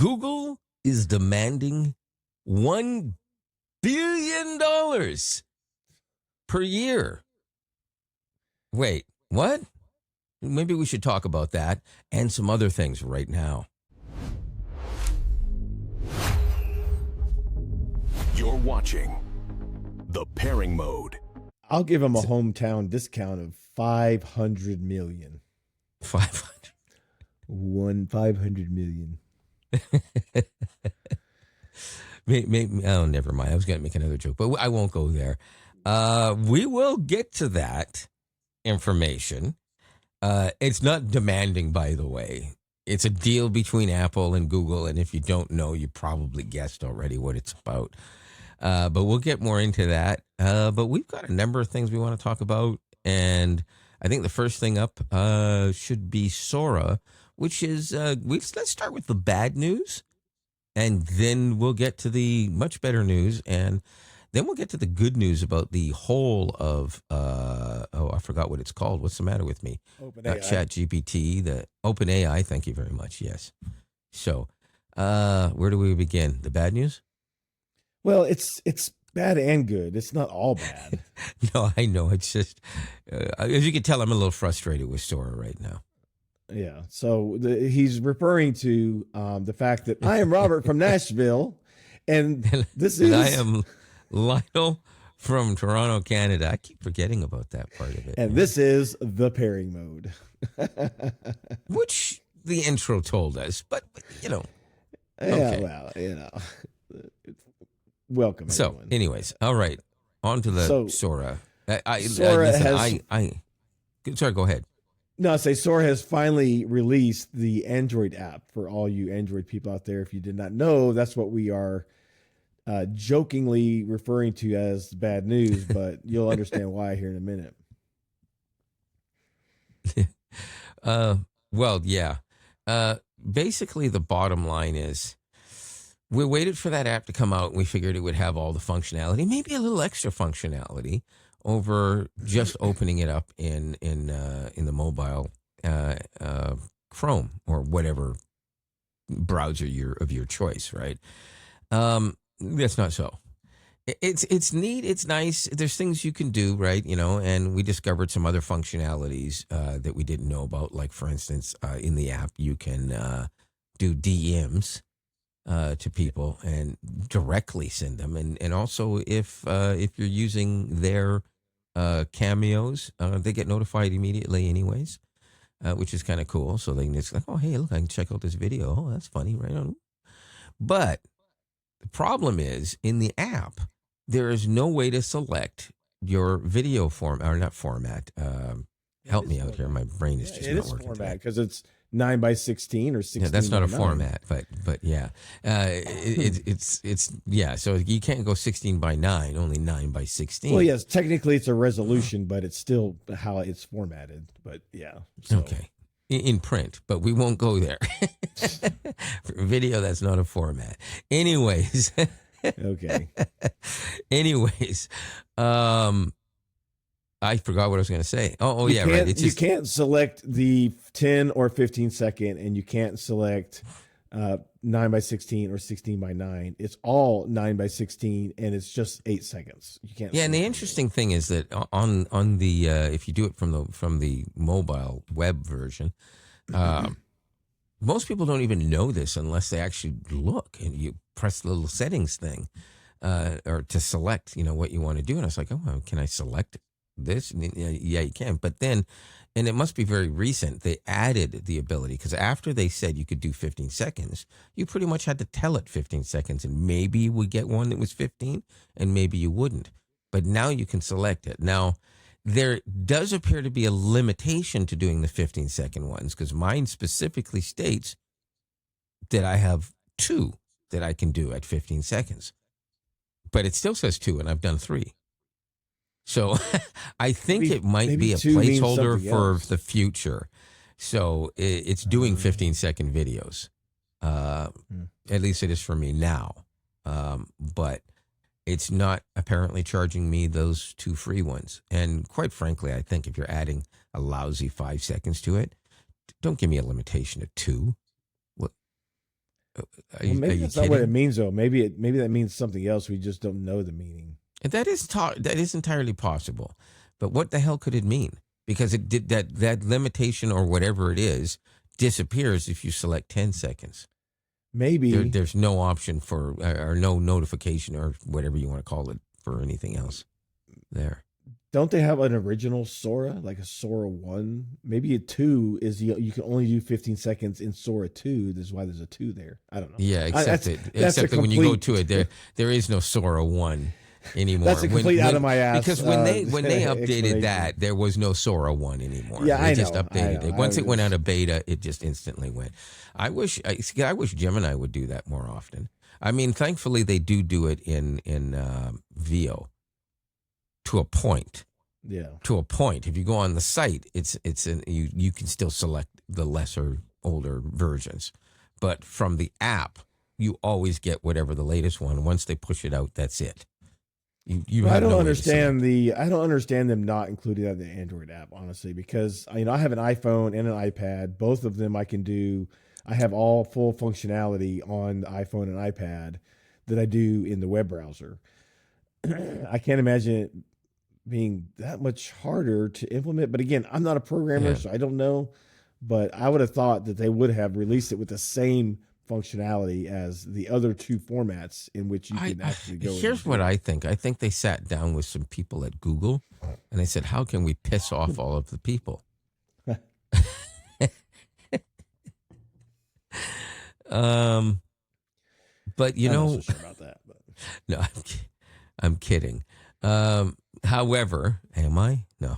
Google is demanding $1 billion per year. Wait, what? Maybe we should talk about that and some other things right now. You're watching The Pairing Mode. I'll give him a hometown discount of $500 million. 500. 500 million. Maybe, oh, never mind. I was going to make another joke, but I won't go there. We will get to that information. It's not demanding, by the way. It's a deal between Apple and Google, and if you don't know, you probably guessed already what it's about. But we'll get more into that. But we've got a number of things we want to talk about, and I think the first thing up should be Sora, which is let's start with the bad news, and then we'll get to the much better news, and then we'll get to the good news about the whole of I forgot what it's called. What's the matter with me? OpenAI. ChatGPT, the OpenAI. Thank you very much. Yes. So, where do we begin? The bad news? Well, it's bad and good. It's not all bad. No, I know. It's just, as you can tell, I'm a little frustrated with Sora right now. Yeah. So he's referring to the fact that I am Robert from Nashville, and this is I am Lionel from Toronto, Canada. I keep forgetting about that part of it. And this is the pairing mode, which the intro told us, but you know. Yeah. Okay. Well, welcome. So, everyone. anyways, all right, on to the Sora. Sorry, go ahead. No, I say Sora has finally released the Android app for all you Android people out there. If you did not know, that's what we are jokingly referring to as bad news, but you'll understand why here in a minute. Well, yeah. Basically, the bottom line is we waited for that app to come out, and we figured it would have all the functionality, maybe a little extra functionality over just opening it up in the mobile Chrome or whatever browser of your choice, right? That's not so. It's neat. It's nice. There's things you can do, right? You know, and we discovered some other functionalities that we didn't know about. Like, for instance, in the app, you can do DMs to people and directly send them. And also, if you're using their cameos, they get notified immediately anyways, which is kind of cool. So they can just like, oh, hey, look, I can check out this video. Oh, that's funny, right on. But the problem is, in the app, there is no way to select your video format. Help me out here. My brain is just not working. Format because it's 9:16 or 16. Yeah, that's not a format, but yeah, it's yeah. So you can't go 16:9, only 9:16. Well, yes, technically it's a resolution, but it's still how it's formatted. But yeah, so. Okay. In print, but we won't go there. For video, that's not a format. Anyways. Okay. Anyways, I forgot what I was going to say. Oh yeah, right. It's you can't select the 10 or 15 second, and you can't select 9:16 or 16:9. It's all 9:16, and it's just 8 seconds. You can't. Yeah, and the interesting thing is that on the if you do it from the mobile web version, most people don't even know this unless they actually look and you press the little settings thing, or to select what you want to do. And I was like, oh, well, can I select this? And yeah, you can. But then, and it must be very recent, they added the ability, because after they said you could do 15 seconds, you pretty much had to tell it 15 seconds, and maybe you would get one that was 15 and maybe you wouldn't. But now you can select it. Now, there does appear to be a limitation to doing the 15-second ones, because mine specifically states that I have 2 that I can do at 15 seconds. But it still says 2, and I've done 3. So I think it might be a placeholder for the future. So it's doing 15-second videos. At least it is for me now. But it's not apparently charging me those 2 free ones. And quite frankly, I think if you're adding a lousy 5 seconds to it, don't give me a limitation of 2. Are Well, you, are maybe you that's not what it kidding? means, though. Maybe that means something else. We just don't know the meaning. And that is entirely possible. But what the hell could it mean? Because it did that limitation or whatever it is disappears if you select 10 seconds. Maybe There's no option for or no notification or whatever you want to call it for anything else there. don't they have an original Sora, like a Sora 1? Maybe a 2 is you can only do 15 seconds in Sora 2. This is why there's a 2 there. I don't know. Yeah, That's except that when you go to it, there is no Sora 1 anymore. that's a complete out of my ass. Because when they updated explanation. that, there was no Sora 1 anymore. Yeah, They I just know. updated it. I Once it went was- out of beta, it just instantly went. I wish Gemini would do that more often. I mean, thankfully they do it in VO to a point. Yeah. To a point. If you go on the site, you can still select the lesser older versions, but from the app, you always get whatever the latest one. Once they push it out, that's it. You I have don't no way to select. understand I don't understand them not including that in the Android app, honestly, because I have an iPhone and an iPad. Both of them I can do. I have all full functionality on the iPhone and iPad that I do in the web browser. I can't imagine it being that much harder to implement. But again, I'm not a programmer, Yeah. so I don't know. But I would have thought that they would have released it with the same functionality as the other two formats in which you can actually go. Here's what I think. I think they sat down with some people at Google and they said, how can we piss off all of the people? But I'm not so sure about that. But no, I'm kidding. However, am I? No.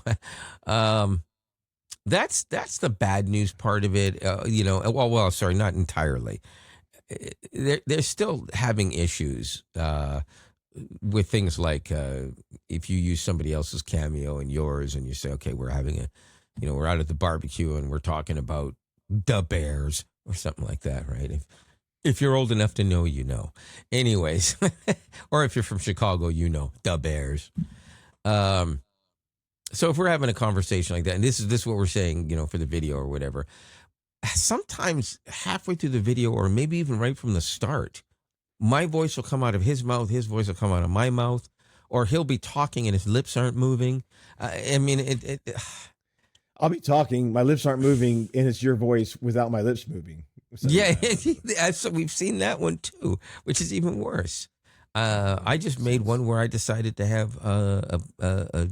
That's the bad news part of it. Sorry, not entirely. They're still having issues with things like if you use somebody else's cameo and yours, and you say, okay, we're out at the barbecue and we're talking about the Bears or something like that, right? If you're old enough to know, you know. Anyways, or if you're from Chicago, you know the Bears. So if we're having a conversation like that, and this is what we're saying, for the video or whatever, sometimes halfway through the video, or maybe even right from the start, my voice will come out of his mouth, his voice will come out of my mouth, or he'll be talking and his lips aren't moving. I'll be talking, my lips aren't moving, and it's your voice without my lips moving. So, yeah, so we've seen that one too, which is even worse. I just made one where I decided to have a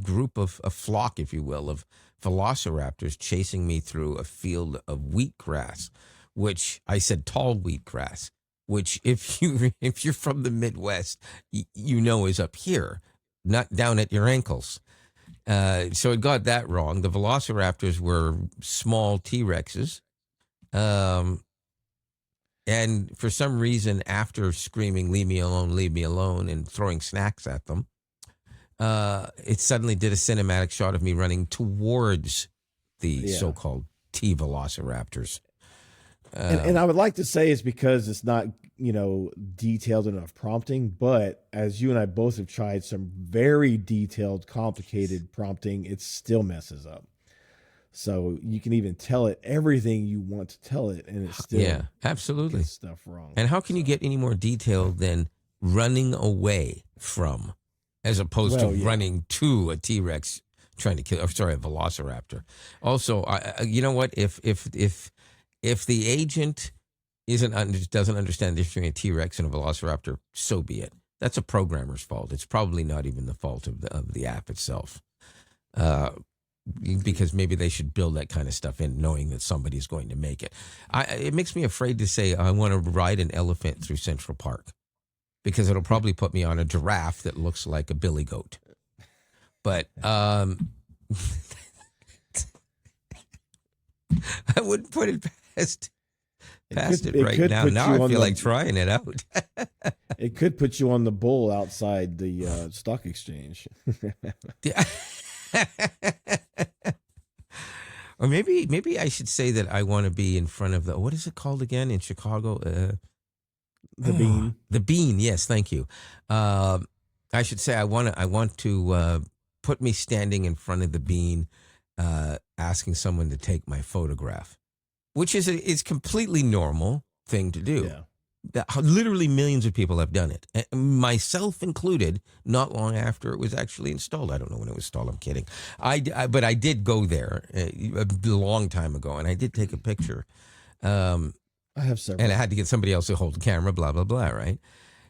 group of a flock, if you will, of velociraptors chasing me through a field of wheatgrass, which I said tall wheatgrass, which if you're from the Midwest, you know is up here, not down at your ankles. So it got that wrong. The velociraptors were small T-Rexes. And for some reason, after screaming, leave me alone, and throwing snacks at them, it suddenly did a cinematic shot of me running towards the so-called T velociraptors. And I would like to say it's because it's not, detailed enough prompting, but as you and I both have tried some very detailed, complicated prompting, it still messes up. So you can even tell it everything you want to tell it, and it still absolutely gets stuff wrong. And how can you get any more detailed than running away from, as opposed to running to a T-Rex trying to kill? A velociraptor. Also, you know what? If the agent doesn't understand the difference between a T-Rex and a velociraptor, so be it. That's a programmer's fault. It's probably not even the fault of the app itself. Because maybe they should build that kind of stuff in, knowing that somebody's going to make it. It makes me afraid to say I want to ride an elephant through Central Park, because it'll probably put me on a giraffe that looks like a billy goat. But I wouldn't put it past it right now. Now I feel like trying it out. It could put you on the bull outside the stock exchange. Or maybe I should say that I want to be in front of what is it called again in Chicago? The bean. The bean. Yes, thank you. I should say I want to put me standing in front of the bean, asking someone to take my photograph, which is completely normal thing to do. Yeah. Literally millions of people have done it, myself included, not long after it was actually installed. I don't know when it was installed. I'm kidding. But I did go there a long time ago, and I did take a picture. I have several. And I had to get somebody else to hold the camera, blah, blah, blah, right?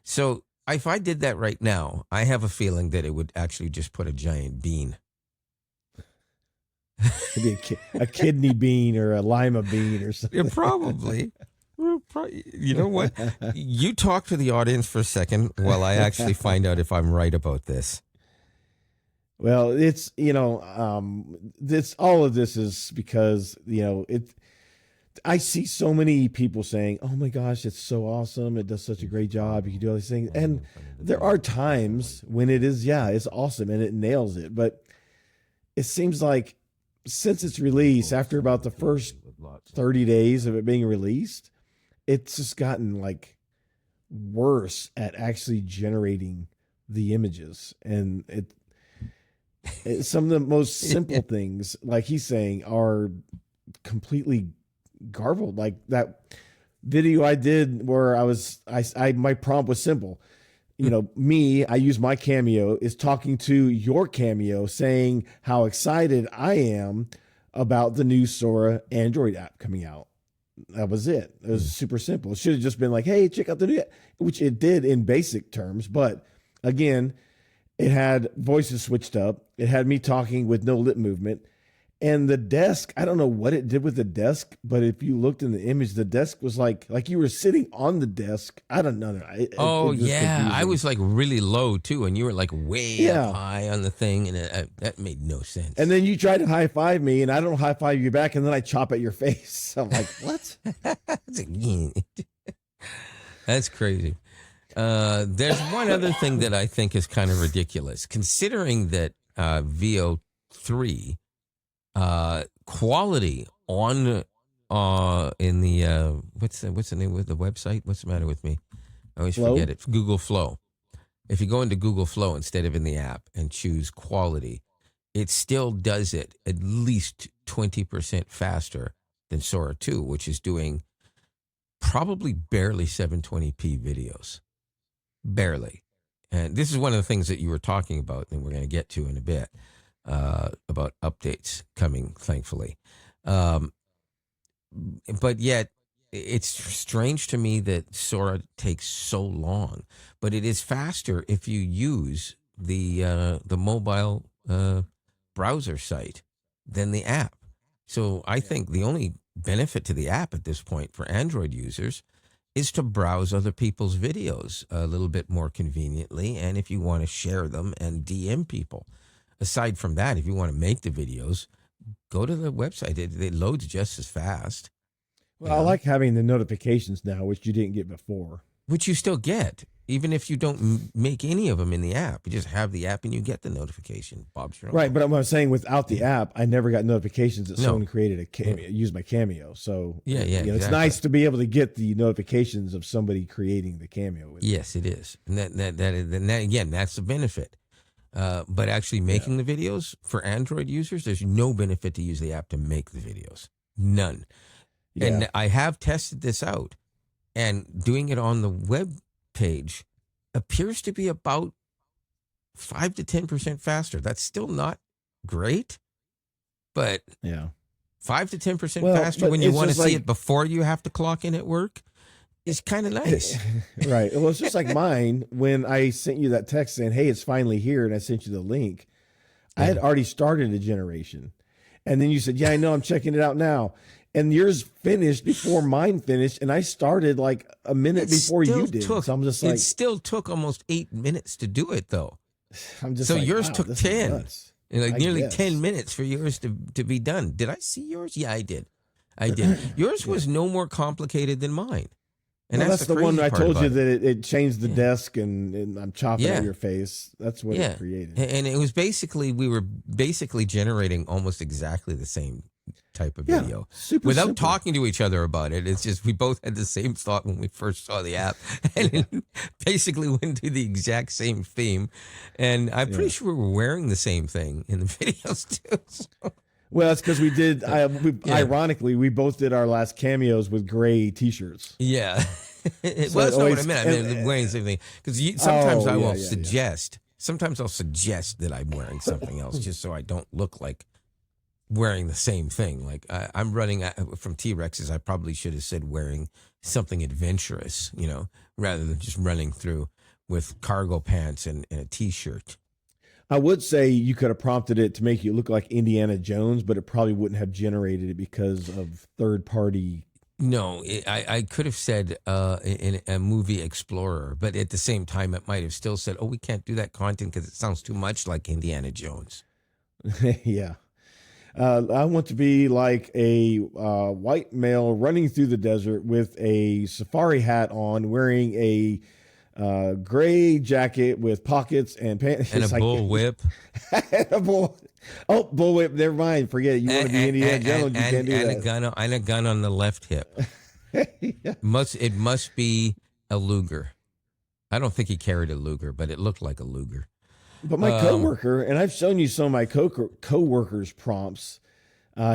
So if I did that right now, I have a feeling that it would actually just put a giant bean. Maybe a kidney bean or a lima bean or something. Yeah, probably. You know what? You talk to the audience for a second while I actually find out if I'm right about this. Well, it's, this, all of this is because, I see so many people saying, oh my gosh, it's so awesome. It does such a great job. You can do all these things. And there are times when it is, it's awesome and it nails it. But it seems like since its release, after about the first 30 days of it being released, it's just gotten like worse at actually generating the images. And some of the most simple things, like he's saying, are completely garbled. Like that video I did where my prompt was simple. I use my Cameo is talking to your Cameo saying how excited I am about the new Sora Android app coming out. That was it. It was super simple. It should have just been like, hey, check out the new app, which it did in basic terms. But again, it had voices switched up. It had me talking with no lip movement. And the desk, I don't know what it did with the desk, but if you looked in the image, the desk was like you were sitting on the desk. I don't know. It was confusing. I was like really low too, and you were like way up high on the thing, and that made no sense. And then you tried to high five me, and I don't high five you back, and then I chop at your face. I'm like, what? That's crazy. There's one other thing that I think is kind of ridiculous, considering that VO3 quality on in the what's the name of the website? What's the matter with me? I always forget it. Google Flow. If you go into Google Flow instead of in the app and choose quality, it still does it at least 20% faster than Sora 2, which is doing probably barely 720p videos. Barely. And this is one of the things that you were talking about, and we're going to get to in a bit, about updates coming, thankfully. But yet, it's strange to me that Sora takes so long. But it is faster if you use the mobile browser site than the app. So I think the only benefit to the app at this point for Android users is to browse other people's videos a little bit more conveniently, and if you want to share them and DM people. Aside from that, if you want to make the videos, go to the website. It loads just as fast. Well, I like having the notifications now, which you didn't get before. Which you still get, even if you don't make any of them in the app. You just have the app and you get the notification. Bob's your right, but I'm saying without the app, I never got notifications that someone created a Cameo, used my Cameo. So exactly. It's nice to be able to get the notifications of somebody creating the Cameo. Yes, it is, and that again, that's the benefit. But actually making the videos for Android users, there's no benefit to use the app to make the videos. None. Yeah. And I have tested this out, and doing it on the web page appears to be about 5 to 10% faster. That's still not great, but 5 to 10% faster when you want to see it before you have to clock in at work is kind of nice. Right. Well, it's just like mine. When I sent you that text saying, hey, it's finally here, and I sent you the link, I had already started a generation. And then you said, yeah, I know, I'm checking it out now. And yours finished before mine finished, and I started like a minute before you did. So I'm just like, it still took almost 8 minutes to do it, though. I'm just so like, yours wow, took 10, nearly 10 minutes for yours to be done. Did I see yours? Yeah, I did. Yours was no more complicated than mine. And that's the one I told you that it changed the desk and I'm chopping at your face. That's what it created. And it was we were basically generating almost exactly the same type of video without simple. Talking to each other about it. It's just we both had the same thought when we first saw the app, and it basically went to the exact same theme. And I'm pretty sure we were wearing the same thing in the videos too. So. Well, that's because we did. Ironically, we both did our last cameos with gray T-shirts. Yeah. So Well, that's not what I it's- meant. I meant and- wearing something because sometimes I will yeah. suggest. Sometimes I'll suggest that I'm wearing something else just so I don't look like wearing the same thing. Like I'm running from T-Rexes. I probably should have said wearing something adventurous, rather than just running through with cargo pants and a T-shirt. I would say you could have prompted it to make you look like Indiana Jones, but it probably wouldn't have generated it because of third party. No, I could have said in a movie explorer, but at the same time, it might have still said, "Oh, we can't do that content because it sounds too much like Indiana Jones." Yeah. I want to be like a white male running through the desert with a safari hat on, wearing a gray jacket with pockets and pants. And a bull whip. And a bull. Oh, bullwhip. Never mind. Forget it. You want to be Indiana Jones. You can't do that. And a gun on the left hip. Yeah. It must be a Luger. I don't think he carried a Luger, but it looked like a Luger. But my coworker, and I've shown you some of my coworkers' prompts,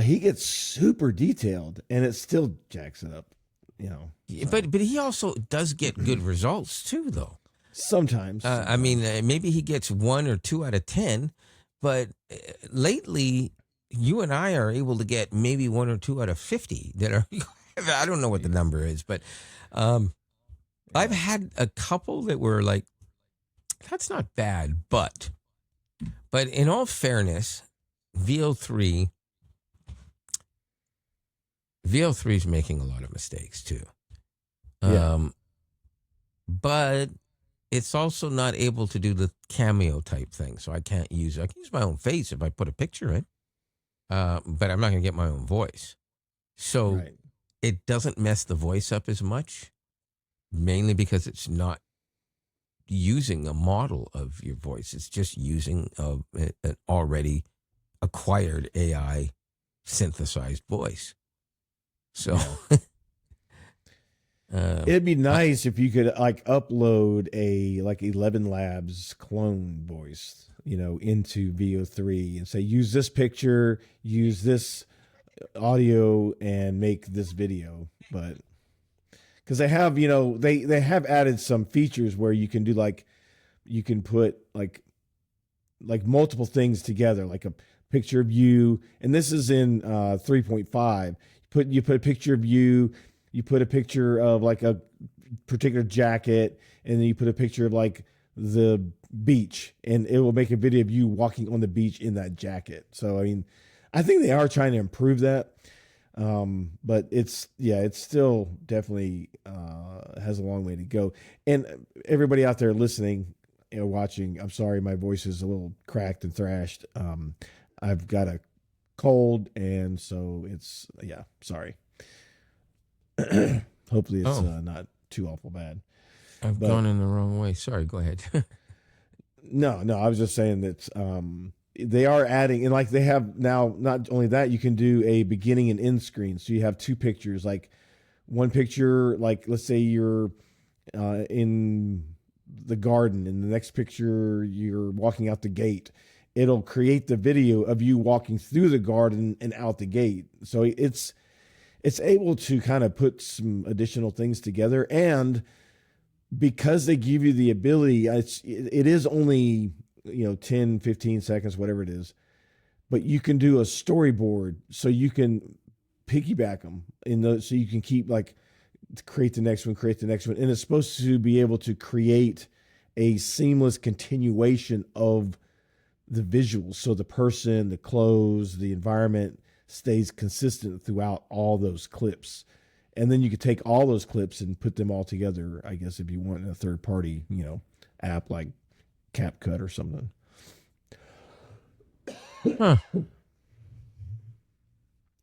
he gets super detailed, and it still jacks it up. So. But he also does get good results too, though. Sometimes. I mean, maybe he gets 1 or 2 out of 10, but lately you and I are able to get maybe 1 or 2 out of 50 that are. I don't know what the number is, but I've had a couple that were like, that's not bad, but in all fairness, VO3 is making a lot of mistakes too. But it's also not able to do the cameo type thing, so I can use my own face if I put a picture in, but I'm not going to get my own voice. So It doesn't mess the voice up as much, mainly because it's not using a model of your voice. It's just using an already acquired AI synthesized voice. So it'd be nice if you could like upload a like 11 Labs clone voice, into VO3 and say, use this picture, use this audio, and make this video. But because they have, they have added some features where you can do you can put like multiple things together, like a picture of you, and this is in 3.5. You put a picture of you, you put a picture of like a particular jacket, and then you put a picture of like the beach, and it will make a video of you walking on the beach in that jacket. So I mean, I think they are trying to improve that. But it's still definitely has a long way to go. And everybody out there listening and watching, I'm sorry, my voice is a little cracked and thrashed. I've got a cold, and so it's sorry. Hopefully it's not too awful bad. I've gone in the wrong way. Sorry, go ahead. No, I was just saying that they are adding, and like they have now, not only that, you can do a beginning and end screen. So you have 2 pictures, like one picture, like let's say you're in the garden, and the next picture you're walking out the gate. It'll create the video of you walking through the garden and out the gate. So it's able to kind of put some additional things together. And because they give you the ability, it is only 10, 15 seconds, whatever it is, but you can do a storyboard, so you can piggyback them so you can keep create the next one, and it's supposed to be able to create a seamless continuation of the visuals, so the person, the clothes, the environment stays consistent throughout all those clips. And then you could take all those clips and put them all together, I guess, if you want, in a third party app like CapCut or something. Huh.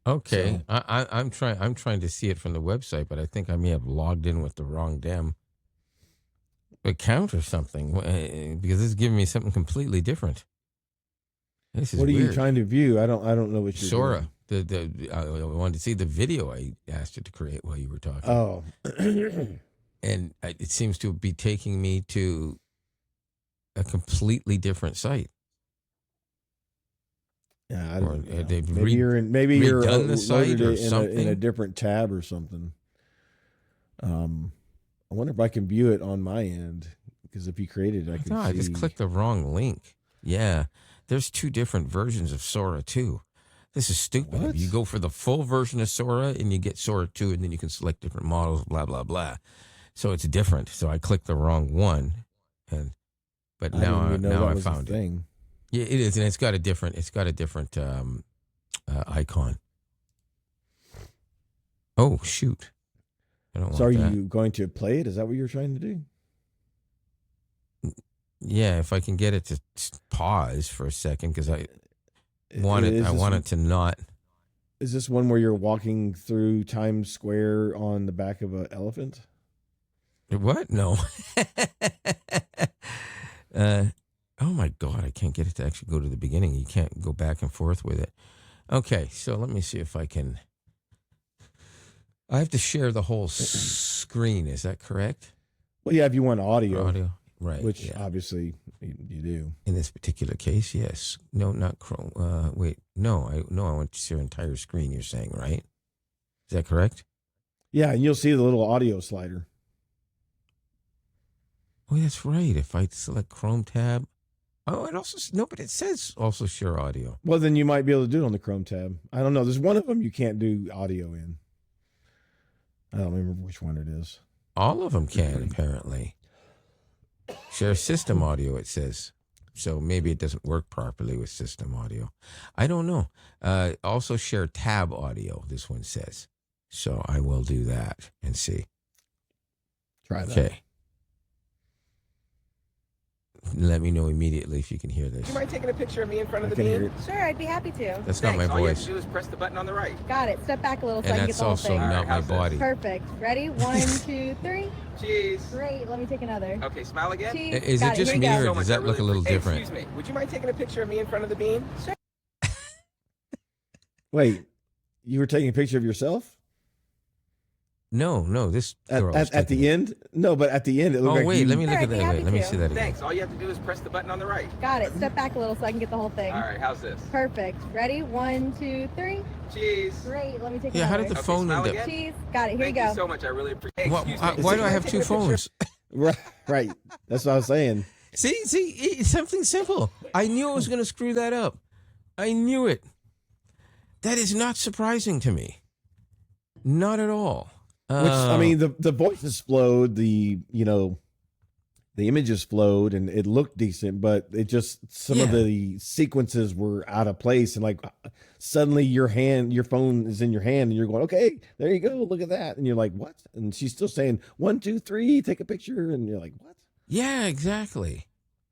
Okay, so, I'm trying to see it from the website, but I think I may have logged in with the wrong damn account or something, because this is giving me something completely different. This is what are weird. You trying to view? I don't know what you're Sora. doing. I wanted to see the video I asked it to create while you were talking. Oh, and it seems to be taking me to a completely different site. Yeah, you're redone the site or something in a different tab or something. I wonder if I can view it on my end, because if you created it, I could No, see. I just clicked the wrong link. Yeah, there's 2 different versions of Sora too. This is stupid. What? You go for the full version of Sora and you get Sora 2, and then you can select different models, blah, blah, blah. So it's different. So I clicked the wrong one. But I didn't even know now that I was a found it. thing. Yeah, it is. And it's got a different icon. Oh, shoot. I don't want So are that. you going to play it? Is that what you're trying to do? Yeah, if I can get it to pause for a second, because I Is want this- it to not. Is this one where you're walking through Times Square on the back of an elephant? What? No. Oh my God, I can't get it to actually go to the beginning. You can't go back and forth with it. Okay, so let me see if I can. I have to share the whole screen. Is that correct? Well, yeah, if you want audio, Right. which yeah. obviously you do. In this particular case, yes. No, not Chrome. Wait, no, I want to see your entire screen. You're saying, right? Is that correct? Yeah, and you'll see the little audio slider. Oh, that's right. If I select Chrome tab. Oh, it also but it says also share audio. Well, then you might be able to do it on the Chrome tab. I don't know. There's one of them you can't do audio in. I don't remember which one it is. All of them can apparently share system audio. It says. So maybe it doesn't work properly with system audio. I don't know. Also share tab audio, this one says. So I will do that and see. Try that. Okay. Let me know immediately if you can hear this. Do you mind taking a picture of me in front of I the can hear beam? it. Sure, I'd be happy to. That's not my Thanks. All you have voice. to do is press the button on the right. Got it. Step back a little so I And can get that's the whole also thing. not Alright, my how's this? body. Perfect. Ready? 1, 2, 3. Cheese. Great. Let me take another. Okay, smile again. Cheese. Is Got it just Here me you or go. So does much, I that look a really little appreciate- different? Excuse me. Would you mind taking a picture of me in front of the beam? Sure. Wait, you were taking a picture of yourself No, this girl is at taking the it. end? No, but at the end it looked Oh like wait, you. let me Sure, look I'd at be that. happy Wait, let me to. see that again. Thanks. All you have to do is press the button on the right. Got it. Step back a little so I can get the whole thing. All right, how's this? Perfect. Ready? 1, 2, 3. Cheese. Great. Let me take Yeah, how another. did the Okay, phone smile end up? again. Cheese. Got it. Here Thank you you go. so much. I really appreciate. Why, Excuse me. why Would do you I mind have taking two a picture- phones? Right. That's what I was saying. See, it's something simple. I knew I was going to screw that up. I knew it. That is not surprising to me. Not at all. Which I mean, the voices flowed, the images flowed, and it looked decent, but it just some of Yeah. the sequences were out of place, and like suddenly your phone is in your hand, and you're going, okay, there you go, look at that, and you're like, what? And she's still saying 1, 2, 3, take a picture, and you're like, what? Yeah, exactly.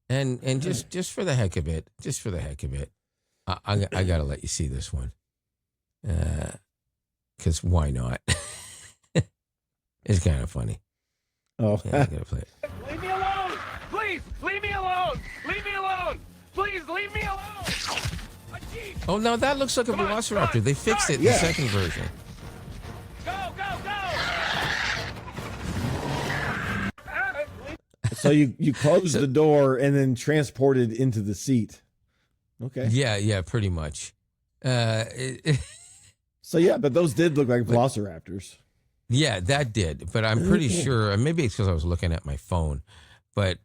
And just for the heck of it, I got to let you see this one. Because why not? It's kind of funny. Oh, Yeah, I got to play it. Leave me alone! Please, leave me alone! Leave me alone! Please, leave me alone! Jeez. Oh, now that looks like a Come on, Velociraptor. run, They fixed it in Yeah. the second version. Go, go, go! so you closed the door and then transported into the seat. Okay. Yeah, pretty much. So yeah, but those did look like velociraptors. Yeah, that did. But I'm pretty sure, maybe it's because I was looking at my phone, but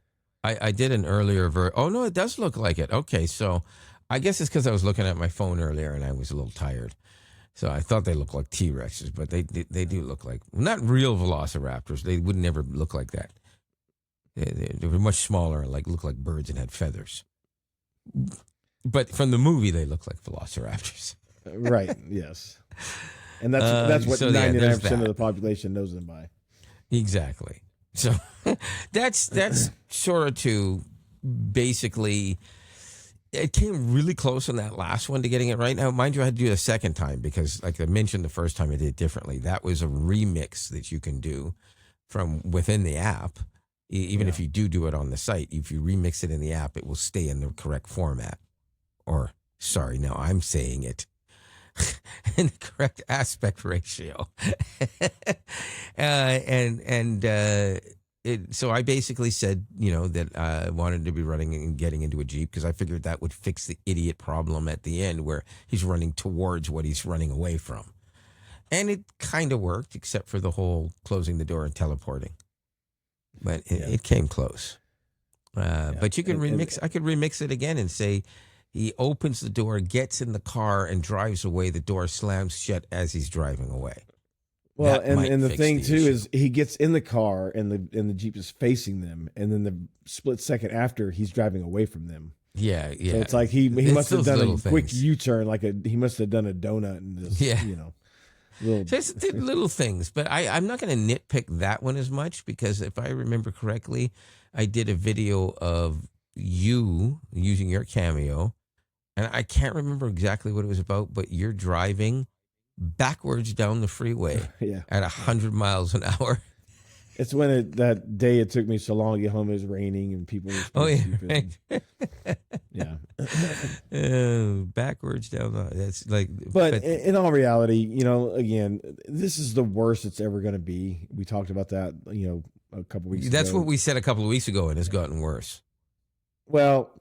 I did an earlier Oh, no, it does look like it. Okay, so I guess it's because I was looking at my phone earlier and I was a little tired. So I thought they looked like T-Rexes, but they do look like, not real velociraptors. They would never look like that. They were much smaller and looked like birds and had feathers. But from the movie, they look like velociraptors. Right. Yes. And that's what so, yeah, 99% there's of that. the population knows them by. Exactly. So that's Sora 2. Basically, it came really close on that last one to getting it right. Now, mind you, I had to do it a second time because, like I mentioned the first time, I did it differently. That was a remix that you can do from within the app. Even if you do it on the site, if you remix it in the app, it will stay in the correct format. Or, sorry, now I'm saying it. In the correct aspect ratio. So I basically said, that I wanted to be running and getting into a Jeep because I figured that would fix the idiot problem at the end where he's running towards what he's running away from. And it kind of worked, except for the whole closing the door and teleporting. but it came close. But you can remix. I could remix it again and say he opens the door, gets in the car, and drives away. The door slams shut as he's driving away. Well, That might and the fix thing the too issue. is he gets in the car and the Jeep is facing them, and then the split second after he's driving away from them. Yeah. So it's like he It's must have those done a little quick things. U-turn, like he must have done a donut and just little. Just the little things, but I'm not going to nitpick that one as much because if I remember correctly, I did a video of you using your Cameo, and I can't remember exactly what it was about, but you're driving backwards down the freeway Yeah. at 100 miles an hour. It's when that day it took me so long to get home. It was raining and people were stupid. Right. Yeah. Backwards down the. That's like. But in all reality, again, this is the worst it's ever going to be. We talked about that, a couple weeks ago. That's what we said a couple of weeks ago, and it's gotten worse. Well,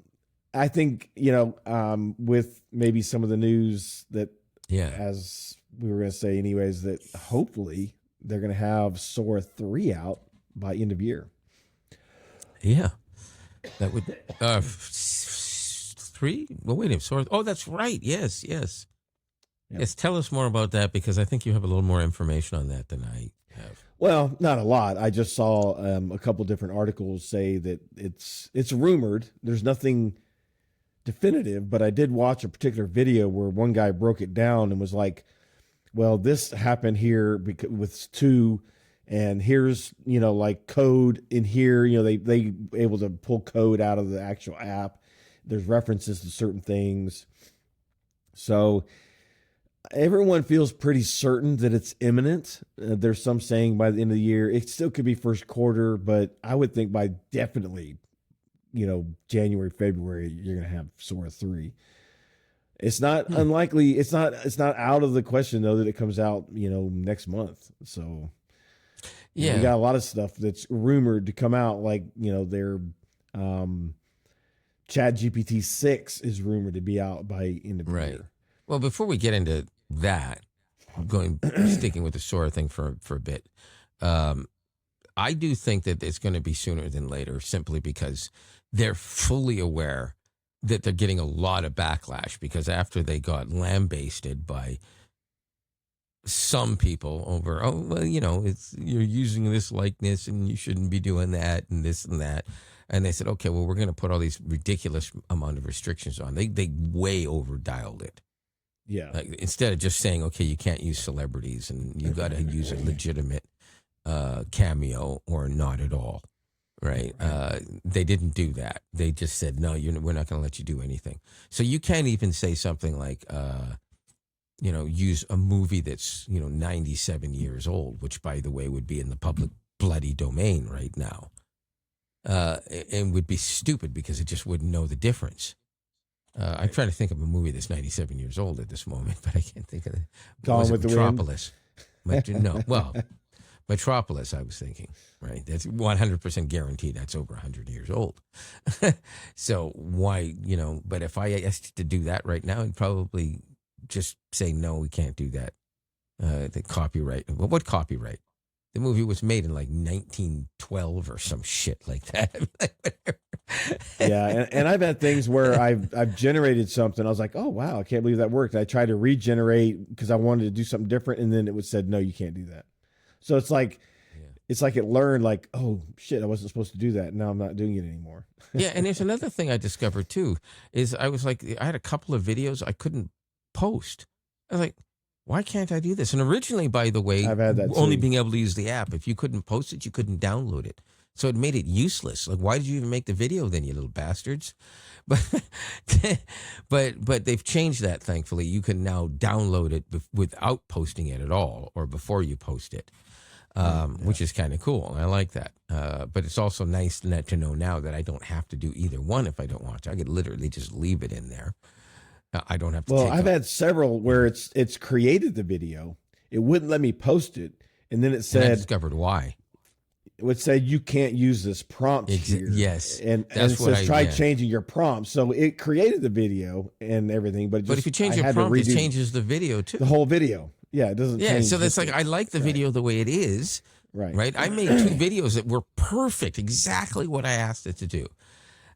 I think, with maybe some of the news that, Yeah. as we were going to say anyways, that hopefully they're going to have Sora 3 out by end of year. Yeah. That would 3? Well, wait a minute. Sorry. Oh, that's right. Yes. Yep. Yes. Tell us more about that because I think you have a little more information on that than I have. Well, not a lot. I just saw a couple different articles say that it's rumored. There's nothing definitive, but I did watch a particular video where one guy broke it down and was like, well, this happened here because with 2, and here's, like code in here, they able to pull code out of the actual app. There's references to certain things. So everyone feels pretty certain that it's imminent. There's some saying by the end of the year. It still could be first quarter, but I would think by definitely, January, February, you're going to have Sora 3. It's not unlikely. It's not out of the question though that it comes out, next month. So Yeah. we got a lot of stuff that's rumored to come out. Like, their ChatGPT 6 is rumored to be out by end of the Right. year. Well, before we get into that, sticking with the Sora thing for a bit, I do think that it's going to be sooner than later simply because they're fully aware that they're getting a lot of backlash because after they got lambasted by some people over, it's you're using this likeness and you shouldn't be doing that and this and that. And they said, okay, well, we're going to put all these ridiculous amount of restrictions on. They way overdialed it. Yeah. Like, instead of just saying, okay, you can't use celebrities and you got to use a legitimate cameo or not at all. Right. They didn't do that. They just said, no, we're not going to let you do anything. So you can't even say something like, use a movie that's, 97 years old, which, by the way, would be in the public bloody domain right now. And would be stupid because it just wouldn't know the difference. I'm trying to think of a movie that's 97 years old at this moment, but I can't think of it. Gone with the Wind? Metropolis. No, well, Metropolis, I was thinking, right? That's 100% guaranteed. That's over 100 years old. So why, but if I asked to do that right now, I'd probably just say, no, we can't do that. The copyright. Well, what copyright? The movie was made in like 1912 or some shit like that. Yeah, and I've had things where I've generated something. I was like, oh wow, I can't believe that worked. I tried to regenerate because I wanted to do something different, and then it was said, no, you can't do that. So it's like it learned like, oh shit, I wasn't supposed to do that. Now I'm not doing it anymore. Yeah, and there's another thing I discovered too is I was like, I had a couple of videos I couldn't post. I was like, why can't I do this? And originally, by the way, I've had that only too. being able to use the app. If you couldn't post it, you couldn't download it. So it made it useless. Like, why did you even make the video then, you little bastards? But they've changed that, thankfully. You can now download it without posting it at all or before you post it, which is kind of cool. I like that. But it's also nice to know now that I don't have to do either one if I don't want to. I could literally just leave it in there. I don't have to. Well, I've had several where it's created the video. It wouldn't let me post it, and then it And I said discovered why. it would say you can't use this prompt here. Yes, and that's it what says try yeah. changing your prompt. So it created the video and everything, but But if you change I your had to prompt, it redo changes the video too. the whole video. Yeah, it doesn't. Yeah, change so that's just like I like the video the way it is, Right? I made 2 videos that were perfect, exactly what I asked it to do.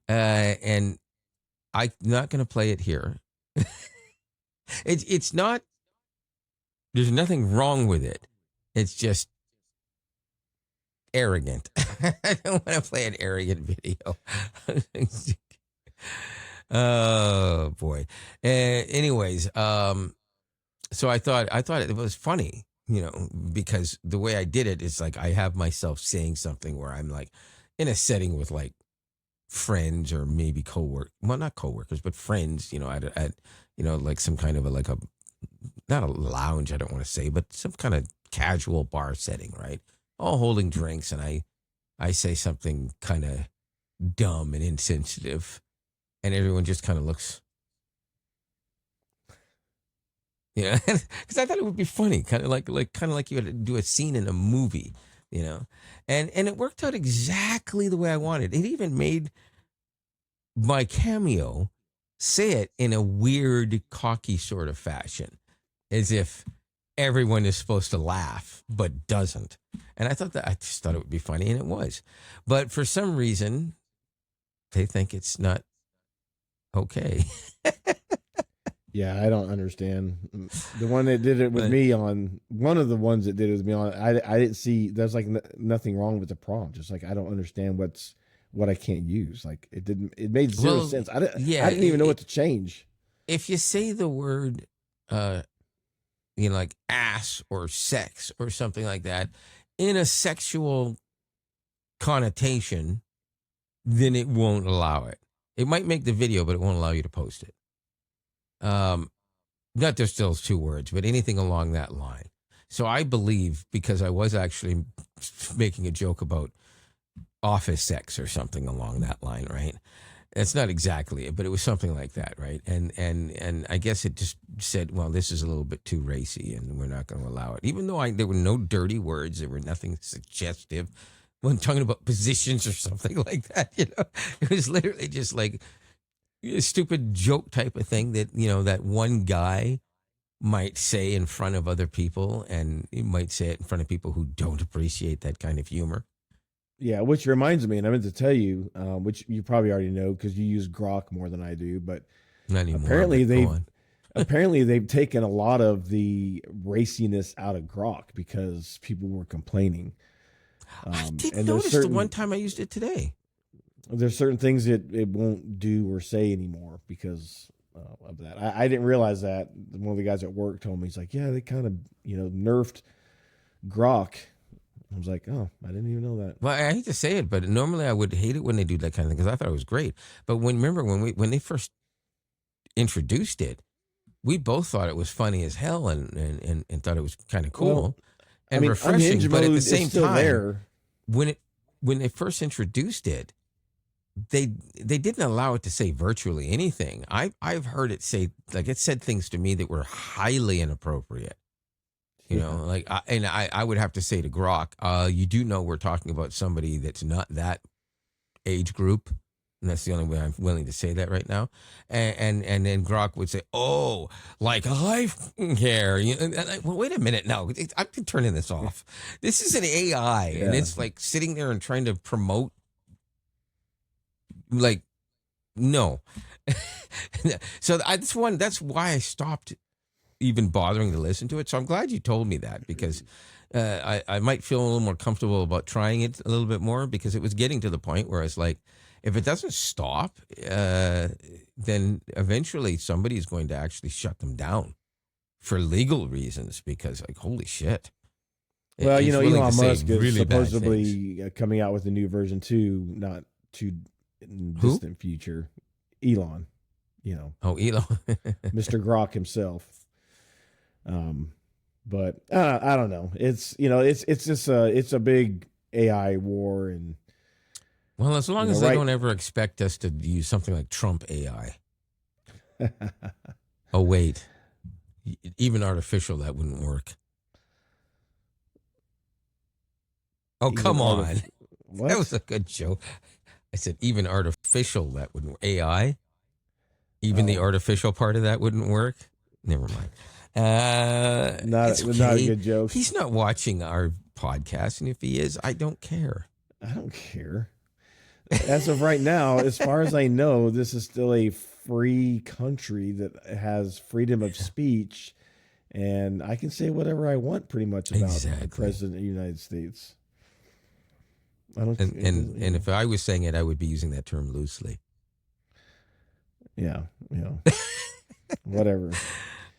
And I'm not going to play it here. It's not, there's nothing wrong with it. It's just arrogant. I don't want to play an arrogant video. Oh boy. Anyways, so I thought it was funny, because the way I did it is like I have myself saying something where I'm like in a setting with like friends or maybe not coworkers, but friends, at like some kind of a not a lounge, I don't want to say, but some kind of casual bar setting, right? All holding drinks, and I say something kind of dumb and insensitive, and everyone just kind of looks, because I thought it would be funny, kind of like you would do a scene in a movie, and it worked out exactly the way I wanted. It even made my cameo say it in a weird, cocky sort of fashion, as if everyone is supposed to laugh but doesn't. And I just thought it would be funny, and it was. But for some reason, they think it's not okay. Yeah, I don't understand. The one that did it with me on, one of the ones that did it with me on, I didn't see, there's like nothing wrong with the prompt. Just like, I don't understand what I can't use. Like it made zero sense. I didn't even know what to change. If you say the word, like ass or sex or something like that in a sexual connotation, then it won't allow it. It might make the video, but it won't allow you to post it. Not just those 2 words, but anything along that line. So I believe, because I was actually making a joke about office sex or something along that line, right? It's not exactly it, but it was something like that, right? And I guess it just said, well, this is a little bit too racy, and we're not going to allow it. Even though there were no dirty words, there were nothing suggestive. When talking about positions or something like that, it was literally just like a stupid joke type of thing that, that one guy might say in front of other people, and he might say it in front of people who don't appreciate that kind of humor. Yeah, which reminds me, and I meant to tell you, which you probably already know because you use Grok more than I do, but not anymore, apparently they've taken a lot of the raciness out of Grok because people were complaining. I didn't notice the one time I used it today. There's certain things that it won't do or say anymore because of that. I didn't realize that. One of the guys at work told me, he's like, yeah, they kind of, nerfed Grok. I was like, oh, I didn't even know that. Well, I hate to say it, but normally I would hate it when they do that kind of thing because I thought it was great. But when they first introduced it, we both thought it was funny as hell and thought it was kind of cool and refreshing. But at the same time, when they first introduced it, they didn't allow it to say virtually anything. I've heard it say, like, it said things to me that were highly inappropriate. I would have to say to Grok, you do know we're talking about somebody that's not that age group. And that's the only way I'm willing to say that right now. And then Grok would say, oh, like I care. Well, wait a minute. No, I'm turning this off. This is an AI. Yeah. And it's like sitting there and trying to promote. Like, no. So that's why I stopped even bothering to listen to it. So I'm glad you told me that because I might feel a little more comfortable about trying it a little bit more because it was getting to the point where I was like, if it doesn't stop, then eventually somebody's going to actually shut them down for legal reasons because, like, holy shit. Well, Elon Musk is supposedly coming out with a new version too, not too distant future. Elon, Oh, Elon. Mr. Grok himself. But I don't know. It's just it's a big AI war, and well, as long as they don't ever expect us to use something like Trump AI. Oh wait, even artificial, that wouldn't work. Oh come on, what? That was a good joke. I said even artificial, that wouldn't work. AI, even the artificial part of that wouldn't work. Never mind. Not a good joke. He's not watching our podcast, and if he is, I don't care. I don't care. As of right now, as far as I know, this is still a free country that has freedom of speech, and I can say whatever I want pretty much about the president of the United States. I don't. And if I was saying it, I would be using that term loosely. Yeah, whatever.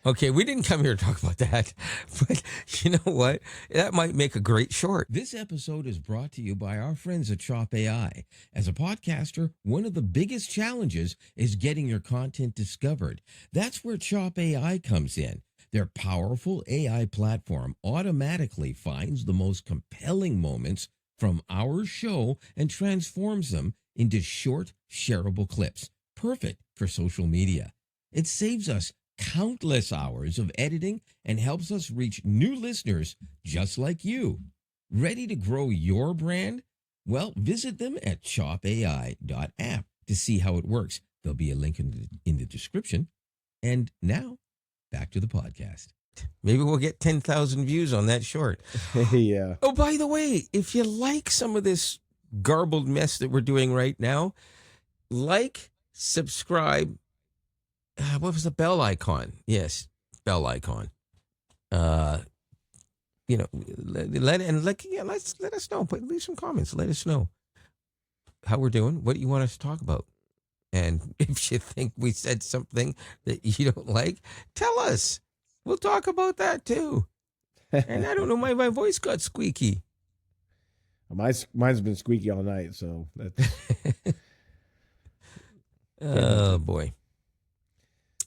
Okay, we didn't come here to talk about that, but you know what? That might make a great short. This episode is brought to you by our friends at Shop AI. As a podcaster, one of the biggest challenges is getting your content discovered. That's where Shop AI comes in. Their powerful AI platform automatically finds the most compelling moments from our show and transforms them into short, shareable clips. Perfect for social media. It saves us countless hours of editing and helps us reach new listeners just like you. Ready to grow your brand? Well, visit them at shopai.app to see how it works. There'll be a link in the description. And now, back to the podcast. Maybe we'll get 10,000 views on that short. Yeah. Oh, by the way, if you like some of this garbled mess that we're doing right now, like, subscribe. What was the bell icon? Yes, bell icon. Let us know. Leave some comments. Let us know how we're doing. What you want us to talk about, and if you think we said something that you don't like, tell us. We'll talk about that too. And I don't know, my voice got squeaky. Mine's been squeaky all night, so that's. Oh boy.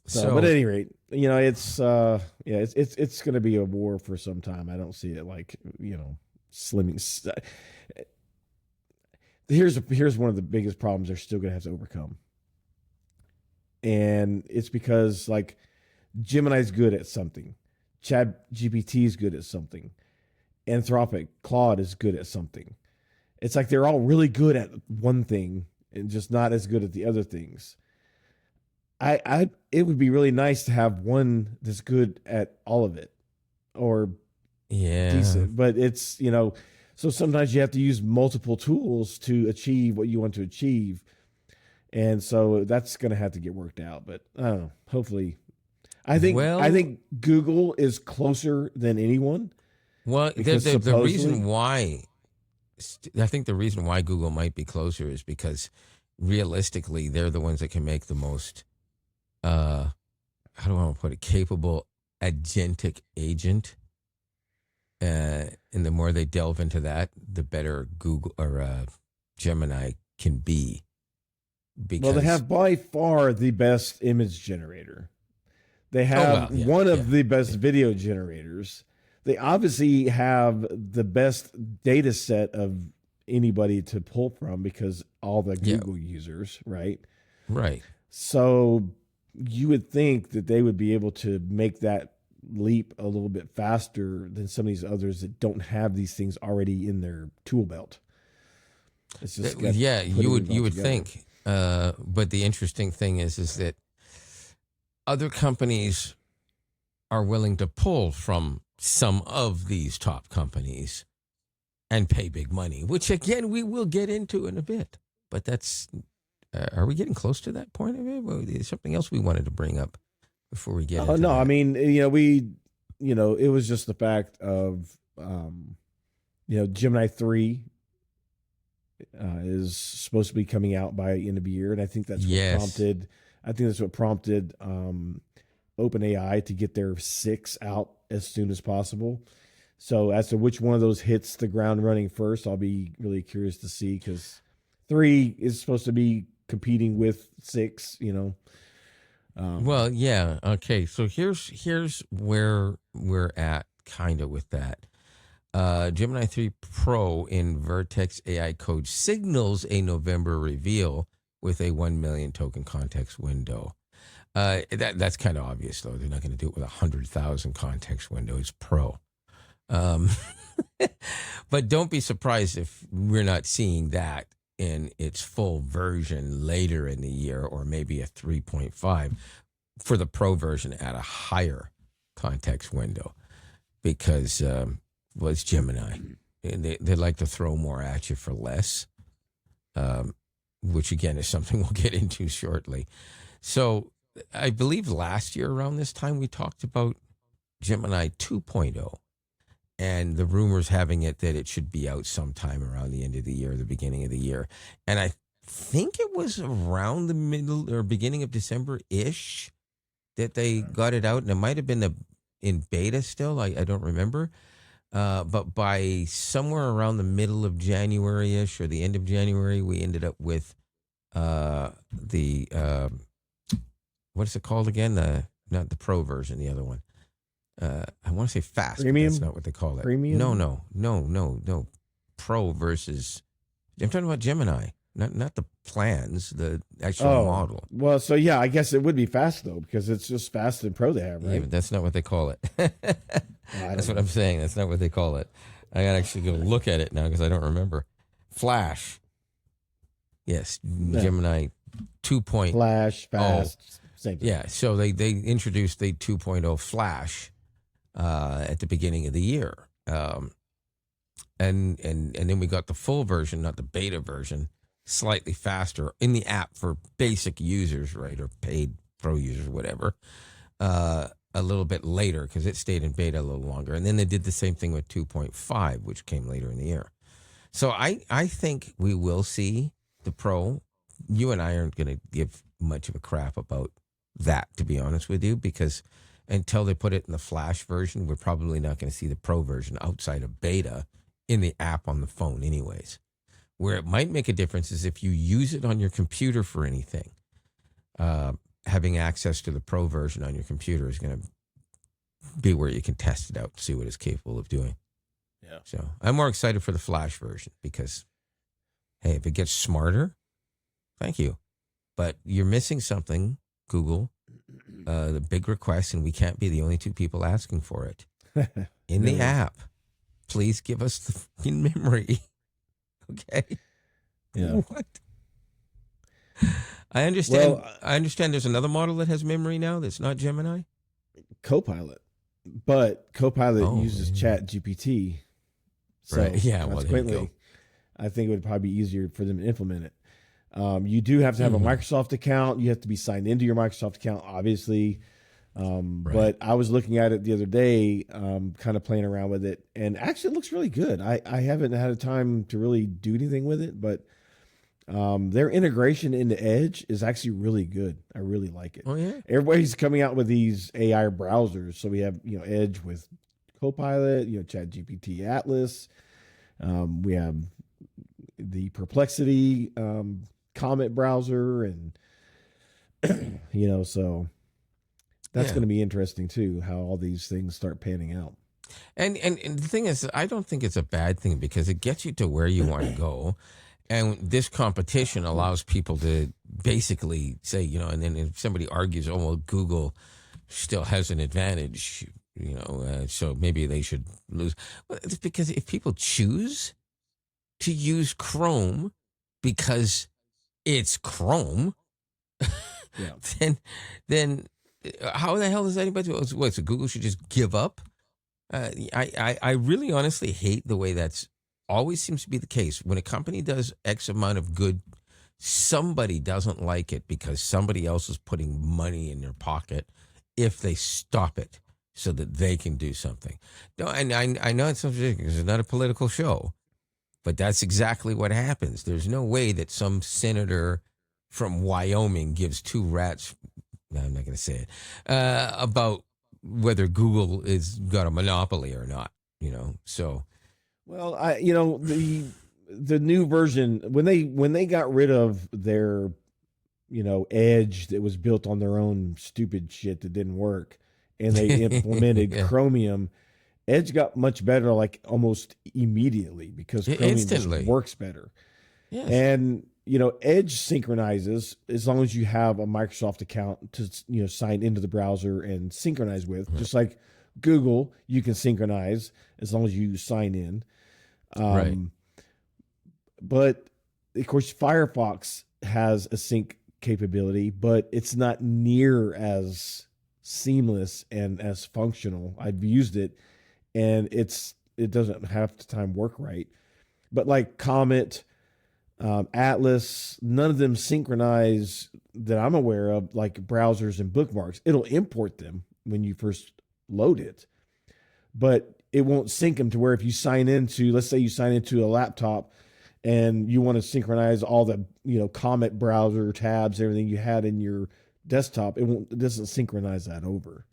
So, but at any rate, it's it's going to be a war for some time. I don't see it like slimming. Here's one of the biggest problems they're still going to have to overcome, and it's because like Gemini's good at something, ChatGPT is good at something, Anthropic Claude is good at something. It's like they're all really good at one thing and just not as good at the other things. It would be really nice to have one that's good at all of it, or decent. But it's so sometimes you have to use multiple tools to achieve what you want to achieve, and so that's going to have to get worked out. But I don't know. Hopefully, I think Google is closer than anyone. Well, the reason why I think the reason why Google might be closer is because realistically, they're the ones that can make the most. How do I want to put it? Capable agentic agent. And the more they delve into that, the better Google or Gemini can be. Because, they have by far the best image generator. They have one of the best video generators. They obviously have the best data set of anybody to pull from because all the Google users, right? Right. So you would think that they would be able to make that leap a little bit faster than some of these others that don't have these things already in their tool belt. It's just you would think. But the interesting thing is that other companies are willing to pull from some of these top companies and pay big money, which again we will get into in a bit. But that's. Are we getting close to that point of it? Well, there's something else we wanted to bring up before we get into that. I mean, it was just the fact of, Gemini 3 is supposed to be coming out by the end of the year. And I think that's what prompted OpenAI to get their 6 out as soon as possible. So as to which one of those hits the ground running first, I'll be really curious to see, because 3 is supposed to be competing with 6, Well, yeah. Okay. So here's where we're at kind of with that. Gemini 3 Pro in Vertex AI code signals a November reveal with a 1 million token context window. That's kind of obvious, though. They're not going to do it with 100,000 context window. It's Pro. But don't be surprised if we're not seeing that in its full version later in the year, or maybe a 3.5 for the Pro version at a higher context window, because it's Gemini. they like to throw more at you for less, which again is something we'll get into shortly. So I believe last year around this time we talked about Gemini 2.0 and the rumors having it that it should be out sometime around the end of the year, the beginning of the year. And I think it was around the middle or beginning of December-ish that they got it out. And it might have been in beta still. I don't remember. But by somewhere around the middle of January-ish or the end of January, we ended up with the, what is it called again? Not the Pro version, the other one. I want to say fast, Premium? but that's not what they call it. Premium? No. Pro versus, I'm talking about Gemini, not the plans, the actual model. Well, so yeah, I guess it would be fast though, because it's just fast and Pro they have, right? Yeah, but that's not what they call it. That's what I'm saying. That's not what they call it. I got to actually go look at it now because I don't remember. Flash. Yes, Gemini 2.0. Flash, fast, same thing. Yeah, so they introduced the 2.0 Flash at the beginning of the year. And then we got the full version, not the beta version, slightly faster in the app for basic users, right, or paid pro users, whatever, a little bit later because it stayed in beta a little longer. And then they did the same thing with 2.5, which came later in the year. So I think we will see the Pro. You and I aren't going to give much of a crap about that, to be honest with you, because until they put it in the Flash version, we're probably not going to see the Pro version outside of beta in the app on the phone anyways. Where it might make a difference is if you use it on your computer for anything. Having access to the Pro version on your computer is going to be where you can test it out to see what it's capable of doing. Yeah. So I'm more excited for the Flash version because, hey, if it gets smarter, thank you. But you're missing something, Google, the big request, and we can't be the only two people asking for it. In the app, please give us the fucking memory. Okay? Yeah. What? I understand. Well, I understand there's another model that has memory now that's not Gemini. Copilot. But Copilot uses yeah. ChatGPT. So Right. Yeah, well, there you consequently, go. I think it would probably be easier for them to implement it. You do have to have a Microsoft account. You have to be signed into your Microsoft account, obviously. But I was looking at it the other day, kind of playing around with it, and actually it looks really good. I haven't had a time to really do anything with it, but their integration into Edge is actually really good. I really like it. Oh, yeah? Everybody's coming out with these AI browsers. So we have, Edge with Copilot, ChatGPT, Atlas. We have the Perplexity Comet browser, and so that's going to be interesting too, how all these things start panning out. And the thing is, I don't think it's a bad thing because it gets you to where you want to go. And this competition allows people to basically say, and then if somebody argues, oh, well, Google still has an advantage, so maybe they should lose. Well, it's because if people choose to use Chrome because it's Chrome, then how the hell does anybody do it? What, so Google should just give up? I really honestly hate the way that's always seems to be the case. When a company does X amount of good, somebody doesn't like it because somebody else is putting money in their pocket if they stop it so that they can do something. No, and I know it's ridiculous. It's not a political show, but that's exactly what happens. There's no way that some senator from Wyoming gives two rats, no, I'm not going to say it, about whether Google is got a monopoly or not, so. Well, the new version, when they got rid of their, Edge that was built on their own stupid shit that didn't work, and they implemented Chromium, Edge got much better, like almost immediately, because Chromium just works better. Yes. And Edge synchronizes as long as you have a Microsoft account to sign into the browser and synchronize with, just like Google, you can synchronize as long as you sign in. Right. But of course, Firefox has a sync capability, but it's not near as seamless and as functional. I've used it, and it's it doesn't half the time work right. But like Comet, Atlas, none of them synchronize that I'm aware of, like browsers and bookmarks. It'll import them when you first load it, but it won't sync them to where if you sign into, let's say you sign into a laptop and you want to synchronize all the, Comet browser tabs, everything you had in your desktop, it doesn't synchronize that over.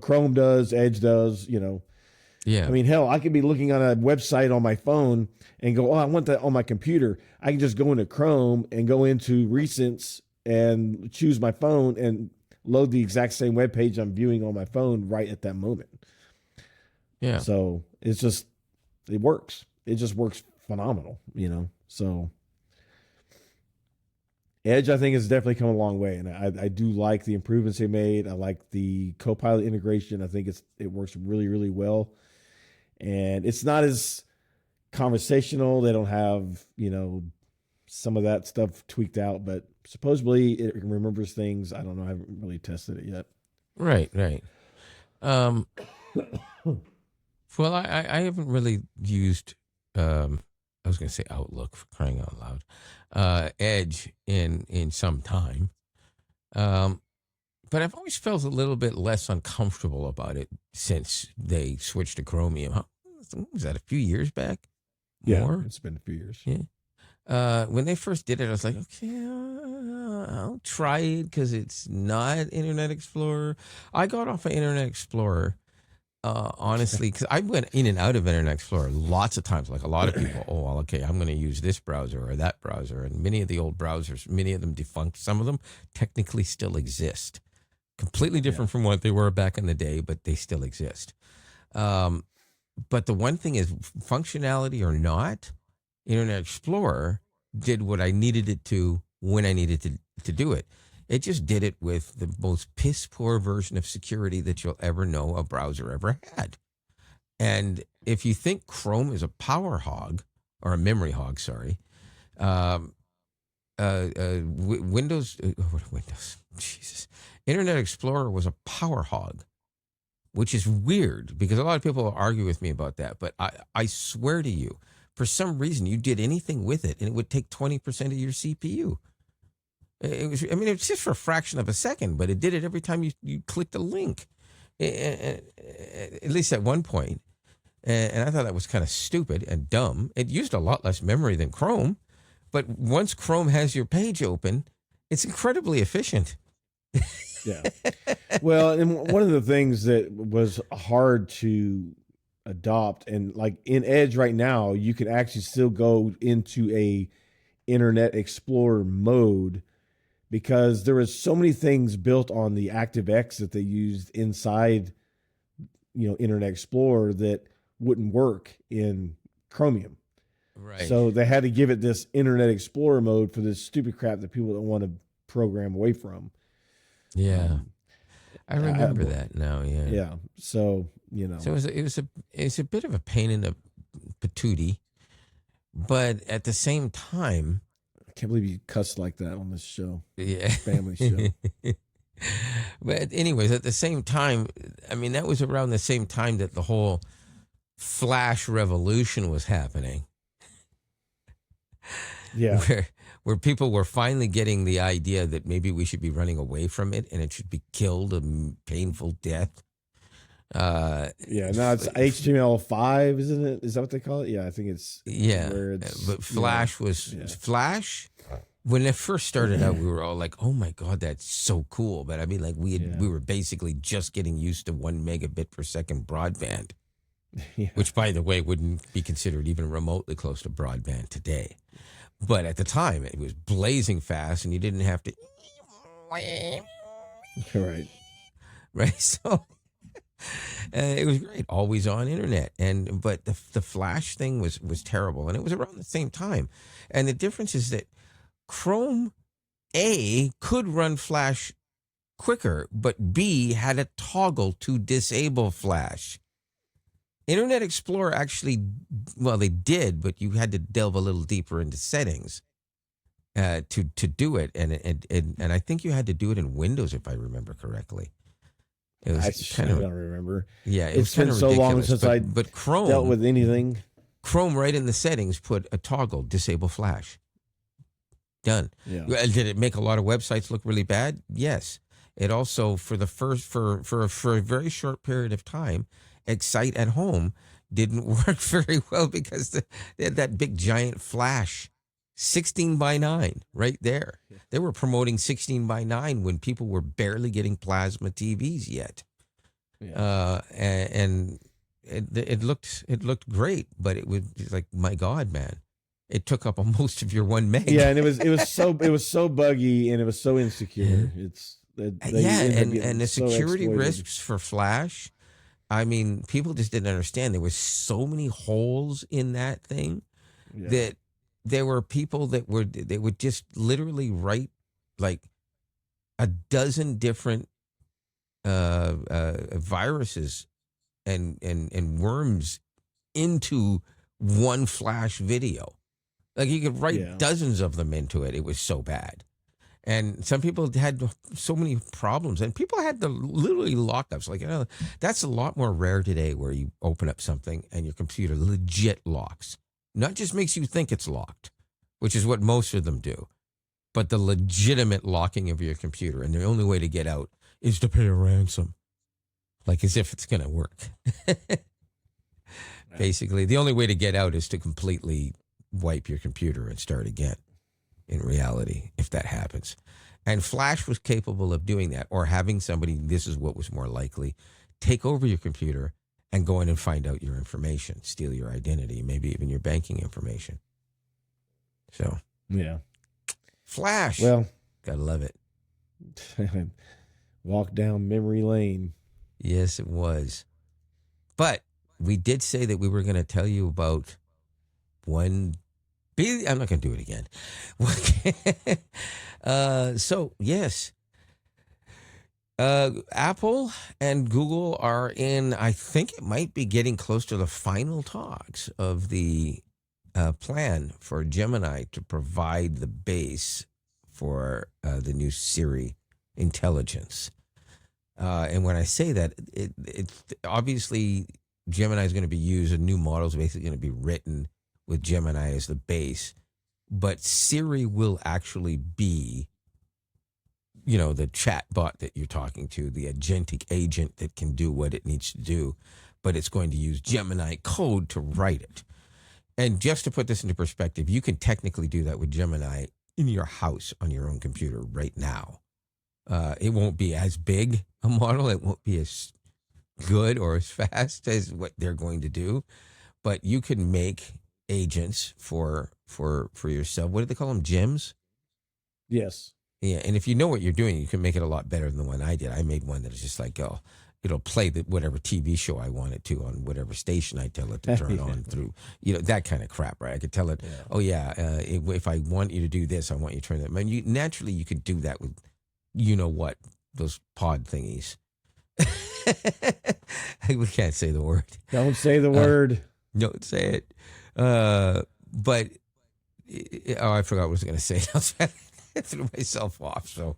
Chrome does, Edge does, Yeah. I mean, hell, I could be looking on a website on my phone and go, oh, I want that on my computer. I can just go into Chrome and go into recents and choose my phone and load the exact same web page I'm viewing on my phone right at that moment. Yeah. So it works. It just works phenomenal, So Edge, I think, has definitely come a long way. And I do like the improvements they made. I like the Copilot integration. I think it works really, really well. And it's not as conversational. They don't have, some of that stuff tweaked out, but supposedly it remembers things. I don't know. I haven't really tested it yet. Right. Well, I haven't really used, I was going to say Outlook, for crying out loud, Edge in some time. But I've always felt a little bit less uncomfortable about it since they switched to Chromium. Was that a few years back? More? It's been a few years. Yeah. When they first did it, I was like, okay, I'll try it because it's not Internet Explorer. I got off of Internet Explorer, honestly, because I went in and out of Internet Explorer lots of times, like a lot of people. Oh, well, okay, I'm going to use this browser or that browser. And many of the old browsers, many of them defunct. Some of them technically still exist. Completely different from what they were back in the day, but they still exist. But the one thing is, functionality or not, Internet Explorer did what I needed it to when I needed to do it. It just did it with the most piss poor version of security that you'll ever know a browser ever had. And if you think Chrome is a power hog, or a memory hog, sorry, Windows, Jesus, Internet Explorer was a power hog, which is weird because a lot of people argue with me about that. But I swear to you, for some reason, you did anything with it and it would take 20% of your CPU. It's just for a fraction of a second, but it did it every time you clicked a link, at least at one point. And I thought that was kind of stupid and dumb. It used a lot less memory than Chrome, but once Chrome has your page open, it's incredibly efficient. Yeah. Well, and one of the things that was hard to adopt, and like in Edge right now, you can actually still go into a Internet Explorer mode because there was so many things built on the ActiveX that they used inside, Internet Explorer that wouldn't work in Chromium. Right. So they had to give it this Internet Explorer mode for this stupid crap that people don't want to program away from. Yeah. I remember that now. Yeah. Yeah. So, So it was a bit of a pain in the patootie, but at the same time, I can't believe you cussed like that on this show. Yeah. Family show. But anyways, at the same time, that was around the same time that the whole Flash revolution was happening. Yeah. Where people were finally getting the idea that maybe we should be running away from it and it should be killed a painful death. Yeah, now it's HTML5, isn't it? Is that what they call it? Yeah, I think it's. But Flash Flash. When it first started out, we were all like, "Oh my god, that's so cool!" But we were basically just getting used to 1 megabit per second broadband, which, by the way, wouldn't be considered even remotely close to broadband today. But at the time, it was blazing fast, and you didn't have to. Right. So. It was great, always on internet, but the Flash thing was terrible, and it was around the same time. And the difference is that Chrome A could run Flash quicker, but B had a toggle to disable Flash. Internet Explorer actually, well, they did, but you had to delve a little deeper into settings to do it, and I think you had to do it in Windows if I remember correctly. It I was kind of don't remember. yeah. It It's was kind been of so long ridiculous. since but, I but dealt with anything. Chrome right in the settings put a toggle disable flash. Done. Yeah. Did it make a lot of websites look really bad? Yes. It also for a very short period of time, Excite at home didn't work very well because they had that big giant flash, 16:9 right there. They were promoting 16:9 when people were barely getting plasma TVs yet. Yeah. And it looked great, but it was like, my God, man, it took up most of your 1 meg. Yeah, and it was so buggy and it was so insecure. It's they ended up getting and the so security exploited. risks for Flash. I mean, people just didn't understand. There was so many holes in that thing Yeah. that there were people that would just literally write like a dozen different viruses and worms into one Flash video. Like you could write Yeah. dozens of them into it. It was so bad. And some people had so many problems, and people had the literally lockups. Like, that's a lot more rare today where you open up something and your computer legit locks. Not just makes you think it's locked, which is what most of them do, but the legitimate locking of your computer. And the only way to get out is to pay a ransom. Like as if it's going to work. Basically, the only way to get out is to completely wipe your computer and start again. In reality, if that happens. And Flash was capable of doing that, or having somebody, this is what was more likely, take over your computer and go in and find out your information, steal your identity, maybe even your banking information. So, Yeah. Flash. Well, Gotta love it. walk down memory lane. Yes, it was. But we did say that we were going to tell you about one. I'm not going to do it again. So, yes. Apple and Google are in, I think it might be getting close to the final talks of the plan for Gemini to provide the base for the new Siri intelligence. And when I say that, it's obviously Gemini is going to be used, a new model is basically going to be written with Gemini as the base, but Siri will actually be, the chat bot that you're talking to, the agentic agent that can do what it needs to do, but it's going to use Gemini code to write it. And just to put this into perspective, you can technically do that with Gemini in your house on your own computer right now. It won't be as big a model. It won't be as good or as fast as what they're going to do, but you can make agents for yourself. What do they call them? Gems? Yes. Yeah, and if you know what you're doing, you can make it a lot better than the one I did. I made one that is just like, it'll play whatever TV show I want it to on whatever station I tell it to turn on through, that kind of crap, right? I could tell it, if I want you to do this, I want you to turn that. I mean, naturally, you could do that with, what, those pod thingies. We can't say the word. Don't say the word. Don't say it. But I forgot what I was going to say. I threw myself off. So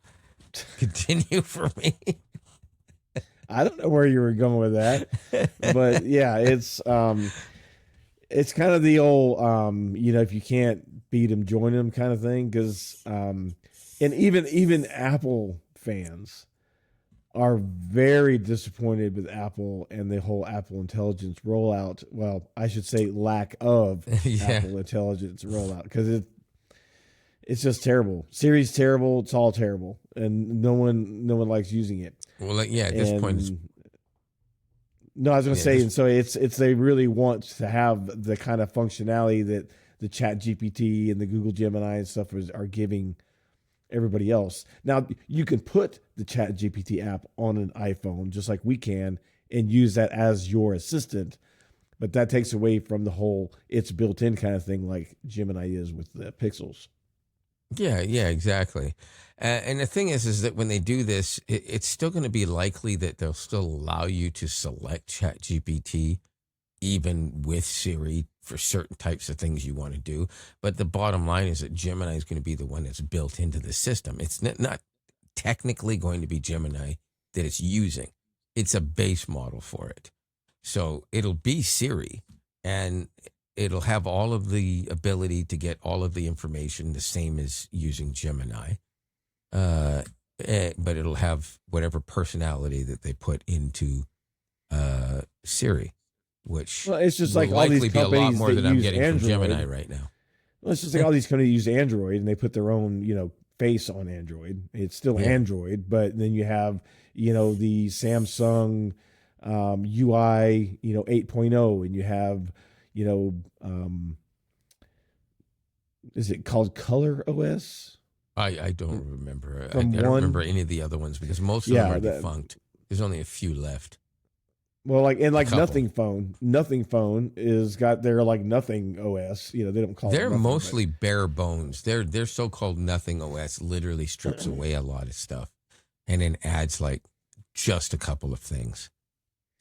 continue for me. I don't know where you were going with that, but yeah, it's kind of the old, if you can't beat them, join them kind of thing. Because, and even Apple fans are very disappointed with Apple and the whole Apple Intelligence rollout. Well, I should say lack of Apple Intelligence rollout, because it's just terrible. Siri's terrible. It's all terrible, and no one likes using it. Well, at this point, no, I was going to say, and so it's they really want to have the kind of functionality that the ChatGPT and the Google Gemini and stuff are giving everybody else. Now, you can put the ChatGPT app on an iPhone just like we can and use that as your assistant, but that takes away from the whole it's built-in kind of thing like Gemini is with the Pixels. Yeah, exactly. And the thing is that when they do this, it's still going to be likely that they'll still allow you to select ChatGPT, even with Siri, for certain types of things you want to do. But the bottom line is that Gemini is going to be the one that's built into the system. It's not technically going to be Gemini that it's using. it's a base model for it. So it'll be Siri, and it'll have all of the ability to get all of the information, the same as using Gemini. But it'll have whatever personality that they put into Siri, which Well, it's just will like all likely these be a lot companies more that than I'm use getting from Android. Gemini right now. Well, it's just like all these companies use Android and they put their own, face on Android. It's still Yeah. Android, but then you have, the Samsung UI, 8.0, and you have, is it called Color OS? I don't remember. I From don't one- remember any of the other ones because most of Yeah, them are that- defunct. There's only a few left. Well, couple. Nothing Phone is got their Nothing OS. They don't call it. They're Nothing, mostly bare bones. Their so-called Nothing OS literally strips away a lot of stuff, and then adds just a couple of things.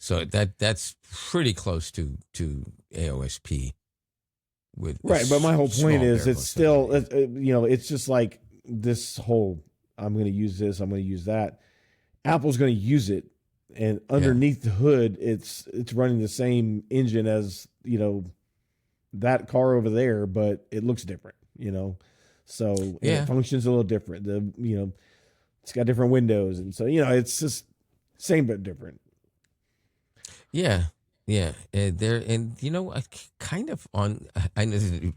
So that's pretty close to AOSP. With right. But my whole small point is, bare it's bones still, underneath. it's just like this whole. I'm going to use this. I'm going to use that. Apple's going to use it. And underneath the hood, it's running the same engine as that car over there, but it looks different. So and it functions a little different. It's got different windows, and so it's just same but different. Yeah. I kind of on. I know,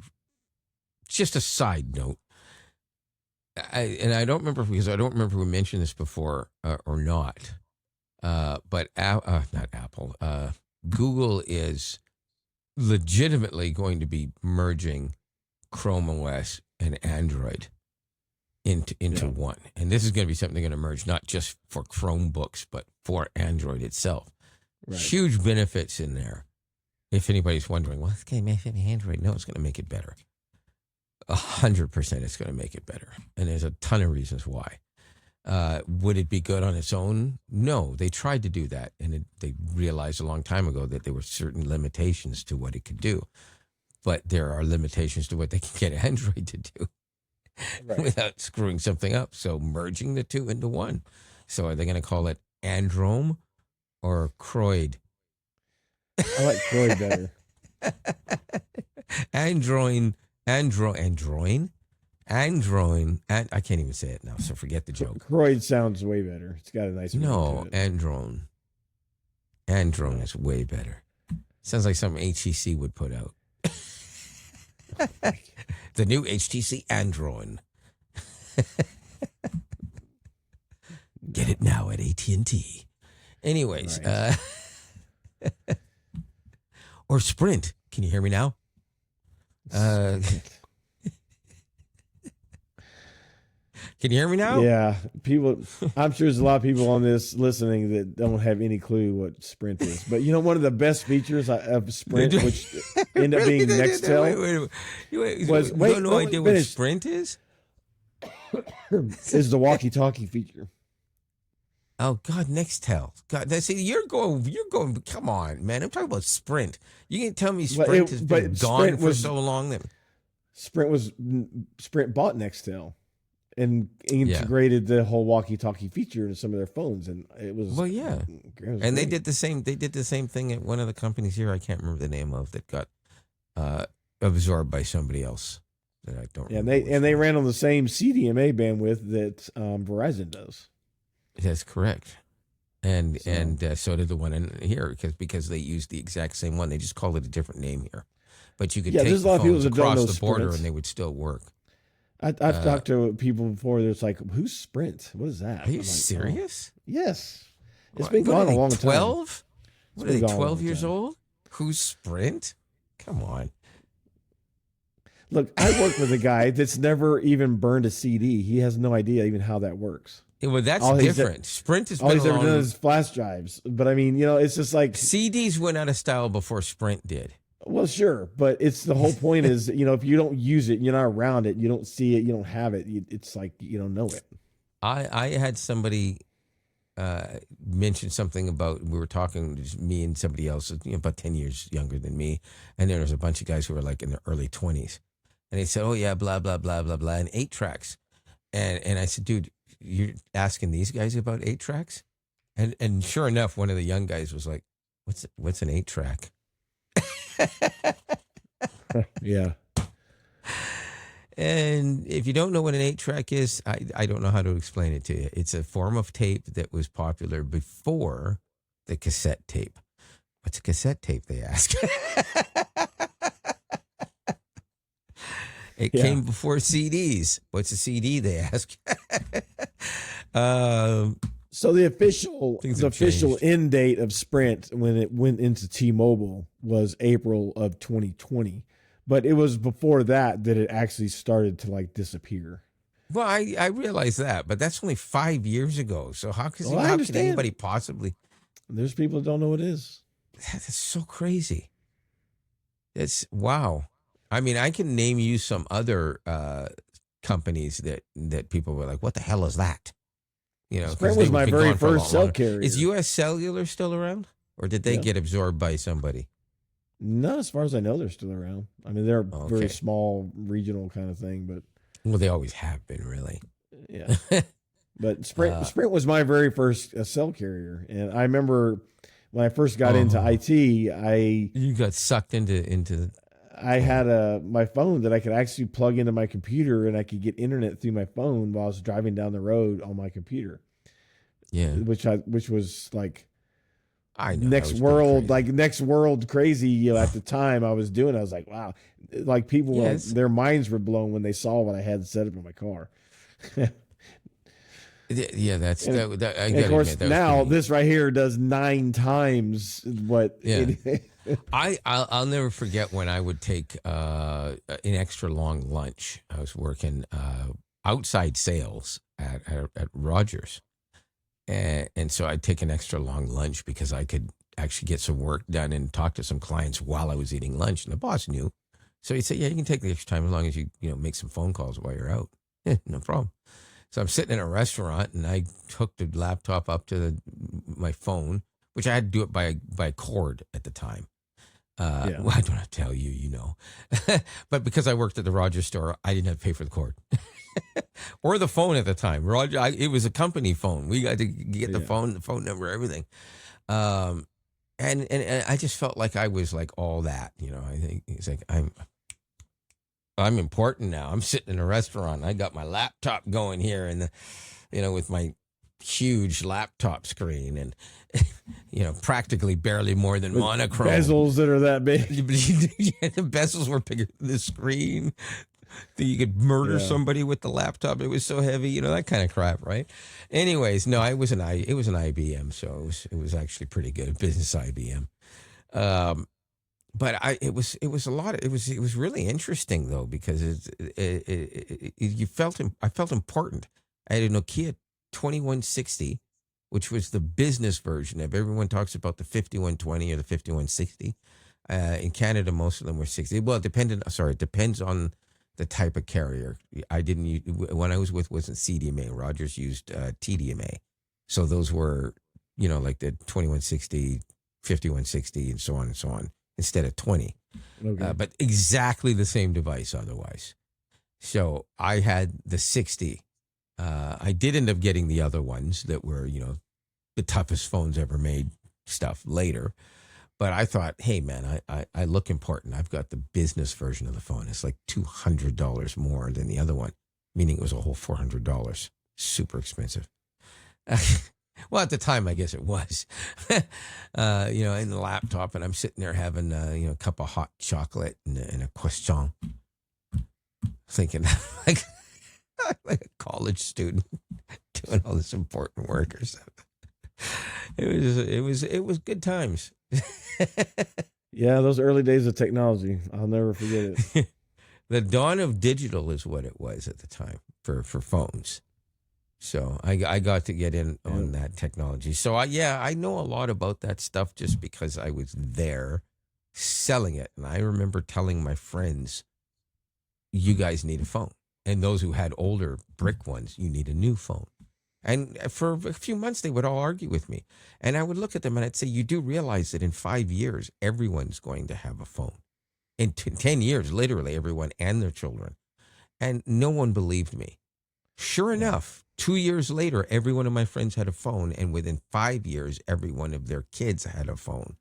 just a side note. I don't remember because I don't remember who mentioned this before or not. But not Apple. Google is legitimately going to be merging Chrome OS and Android into one, and this is going to be something they're going to merge not just for Chromebooks but for Android itself. Right. Huge benefits in there. If anybody's wondering, well, it's going to make it Android. No, it's going to make it better. 100%, it's going to make it better, and there's a ton of reasons why. Would it be good on its own? No, they tried to do that, and they realized a long time ago that there were certain limitations to what it could do. But there are limitations to what they can get Android to do without screwing something up. So merging the two into one. So are they going to call it Androme or Croid? I like Croid better. Android. And I can't even say it now, so forget the joke. Croid sounds way better. It's got a nice ring No, to it. Androne is way better. Sounds like something HTC would put out. The new HTC Androne. Get it now at AT&T. Anyways, Right. Or Sprint. Can you hear me now? Can you hear me now? Yeah, people. I'm sure there's a lot of people on this listening that don't have any clue what Sprint is. But one of the best features of Sprint, which ended up being Nextel, Was wait, no let me idea what finish. Sprint is? is the walkie-talkie feature. Oh God, Nextel. God, see, you're going. Come on, man. I'm talking about Sprint. You can tell me Well, Sprint has been but gone Sprint for was- so long that Sprint bought Nextel and integrated the whole walkie-talkie feature into some of their phones, and it was well, yeah. it was And they great. did the same. They did the same thing at one of the companies here. I can't remember the name of that got absorbed by somebody else that I don't. Yeah, and remember they which one. ran on the same CDMA bandwidth that Verizon does. That's correct. And So- so did the one in here because they used the exact same one. They just called it a different name here. But you could Yeah, take there's the a lot of people phones that don't across know the border Sprint. and they would still work. I've talked to people before that's like, who's Sprint? What is that? Are you I'm like, serious? Oh, yes. It's What- been what are gone a they, long time. 12? What are been they, gone a 12 long years time. old? Who's Sprint? Come on. Look, I work with a guy that's never even burned a CD. He has no idea even how that works. Yeah, well, that's All he's- different. Sprint has All been he's ever done along. is flash drives. But I mean, it's just like, CDs went out of style before Sprint did. well, sure. But it's the whole point is, if you don't use it, you're not around it, you don't see it, you don't have it. It's like you don't know it. I had somebody mention something about, we were talking, just me and somebody else, about 10 years younger than me. And there was a bunch of guys who were like in their early 20s. And they said, oh, yeah, blah, blah, blah, blah, blah, and 8 tracks. And I said, dude, you're asking these guys about 8 tracks? And sure enough, one of the young guys was like, "What's an 8-track?" Yeah. And if you don't know what an 8-track is, I don't know how to explain it to you. It's a form of tape that was popular before the cassette tape. What's a cassette tape, they ask? It came before CDs. What's a CD, they ask? So the official changed. end date of Sprint when it went into T-Mobile was April of 2020, but it was before that it actually started to like disappear. Well, I realize that, but that's only 5 years ago. So how could anybody possibly? There's people that don't know what it is. That's so crazy. It's wow. I mean, I can name you some other companies that people were like, "What the hell is that?" You know, Sprint was my very first cell carrier. Is U.S. Cellular still around, or did they get absorbed by somebody? Not as far as I know, they're still around. I mean, they're a very small regional kind of thing, but well, they always have been, really. Yeah. But Sprint was my very first cell carrier, and I remember when I first got into IT, you got sucked into. I had my phone that I could actually plug into my computer, and I could get internet through my phone while I was driving down the road on my computer. Yeah, which was like, I know, next world crazy. You know, at the time I was doing, I was like, wow, like people, their minds were blown when they saw what I had set up in my car. Yeah, that's and, that. I of course, now this right here does 9 times what. Yeah. I'll never forget when I would take an extra long lunch. I was working outside sales at Rogers, and so I'd take an extra long lunch because I could actually get some work done and talk to some clients while I was eating lunch. And the boss knew, so he'd say, "Yeah, you can take the extra time as long as you make some phone calls while you're out." Yeah, no problem. So I'm sitting in a restaurant and I hooked the laptop up to my phone, which I had to do it by cord at the time. Well, I don't have to tell you, but because I worked at the Rogers store, I didn't have to pay for the cord or the phone at the time. It was a company phone. We got to get the phone number, everything. And I just felt like I was like all that, I think it's like, I'm important now. I'm sitting in a restaurant. I got my laptop going here and, with my huge laptop screen and, practically barely more than monochrome. Bezels that are that big. The bezels were bigger than the screen. You could murder somebody with the laptop. It was so heavy, that kind of crap, right? Anyways, no, it was an IBM, so it was actually pretty good, business IBM. But it was a lot. It was really interesting though, because I felt important. I had a Nokia 2160, which was the business version of. Everyone talks about the 5120 or the 5160. In Canada, most of them were 60. Well, it depends on the type of carrier. I didn't use, when I was with wasn't CDMA. Rogers used TDMA, so those were like the 2160, 5160, and so on and so on. Instead of 20, but exactly the same device otherwise. So I had the 60. I did end up getting the other ones that were, the toughest phones ever made stuff later. But I thought, hey, man, I look important. I've got the business version of the phone. It's like $200 more than the other one, meaning it was a whole $400. Super expensive. Well, at the time, I guess it was, in the laptop, and I'm sitting there having, a cup of hot chocolate and a croissant, thinking like a college student doing all this important work or something. It was good times. Yeah, those early days of technology, I'll never forget it. The dawn of digital is what it was at the time for phones. So I got to get in on that technology. So I know a lot about that stuff just because I was there selling it. And I remember telling my friends, you guys need a phone. And those who had older brick ones, you need a new phone. And for a few months, they would all argue with me. And I would look at them and I'd say, you do realize that in 5 years, everyone's going to have a phone. In 10 years, literally everyone and their children. And no one believed me. Sure enough, 2 years later, every one of my friends had a phone, and within 5 years, every one of their kids had a phone.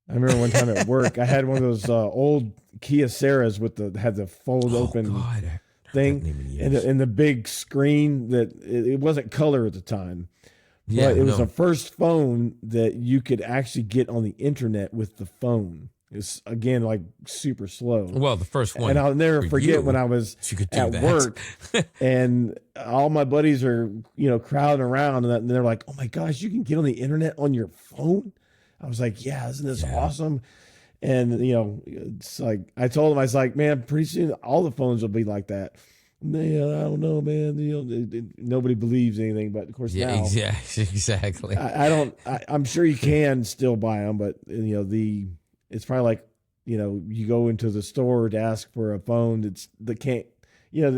I remember one time at work, I had one of those old Kia Ceras with had the fold open God, I haven't heard that thing name in years. and the big screen that it wasn't color at the time. Yeah, But it was no. the first phone that you could actually get on the internet with the phone. It's again like super slow. Well, the first one. And I'll never for forget you, when I was you could do at that. work and all my buddies are, crowding around and they're like, "Oh my gosh, you can get on the internet on your phone?" I was like, "Yeah, isn't this awesome?" And it's like I told them, I was like, "Man, pretty soon all the phones will be like that." Yeah, I don't know, man. Nobody believes anything, but of course Yeah, now, exactly. I don't. I'm sure you can still buy them, but it's probably like you go into the store to ask for a phone that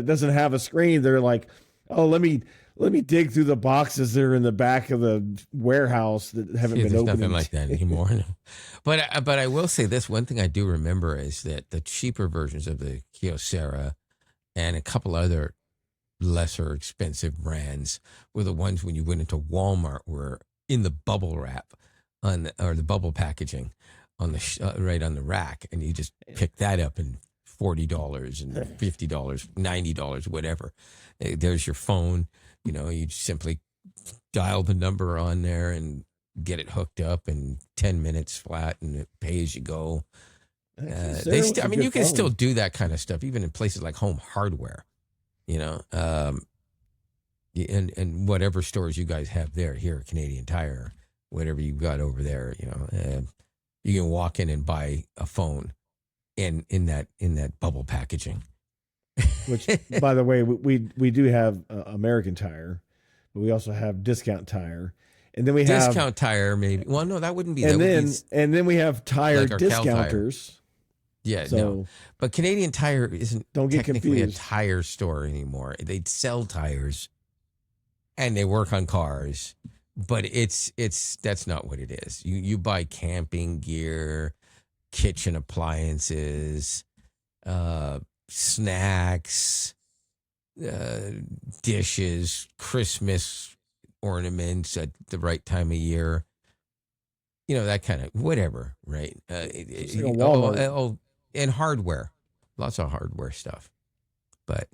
doesn't have a screen. They're like, "Oh, let me dig through the boxes that are in the back of the warehouse that haven't been There's opened." nothing like that anymore. No. But I will say this one thing I do remember is that the cheaper versions of the Kyocera and a couple other lesser expensive brands were the ones when you went into Walmart were in the bubble wrap or the bubble packaging on the right on the rack, and you just pick that up and $40 and $50, $90, whatever. There's your phone. You simply dial the number on there and get it hooked up in 10 minutes flat, and it pay as you go. You can still do that kind of stuff even in places like Home Hardware, and whatever stores you guys have there, here at Canadian Tire, whatever you've got over there, you can walk in and buy a phone in that bubble packaging. Which, by the way, we do have American Tire, but we also have Discount Tire, and then we have Discount Tire, maybe. Well, no, that wouldn't be. and that then we have tire like our Cal Tire. discounters. Yeah, So no. But Canadian Tire isn't don't get technically confused. a tire store anymore. They sell tires and they work on cars, but that's not what it is. You buy camping gear, kitchen appliances, snacks, dishes, Christmas ornaments at the right time of year. That kind of whatever, right? It's like a Walmart. And hardware, lots of hardware stuff. But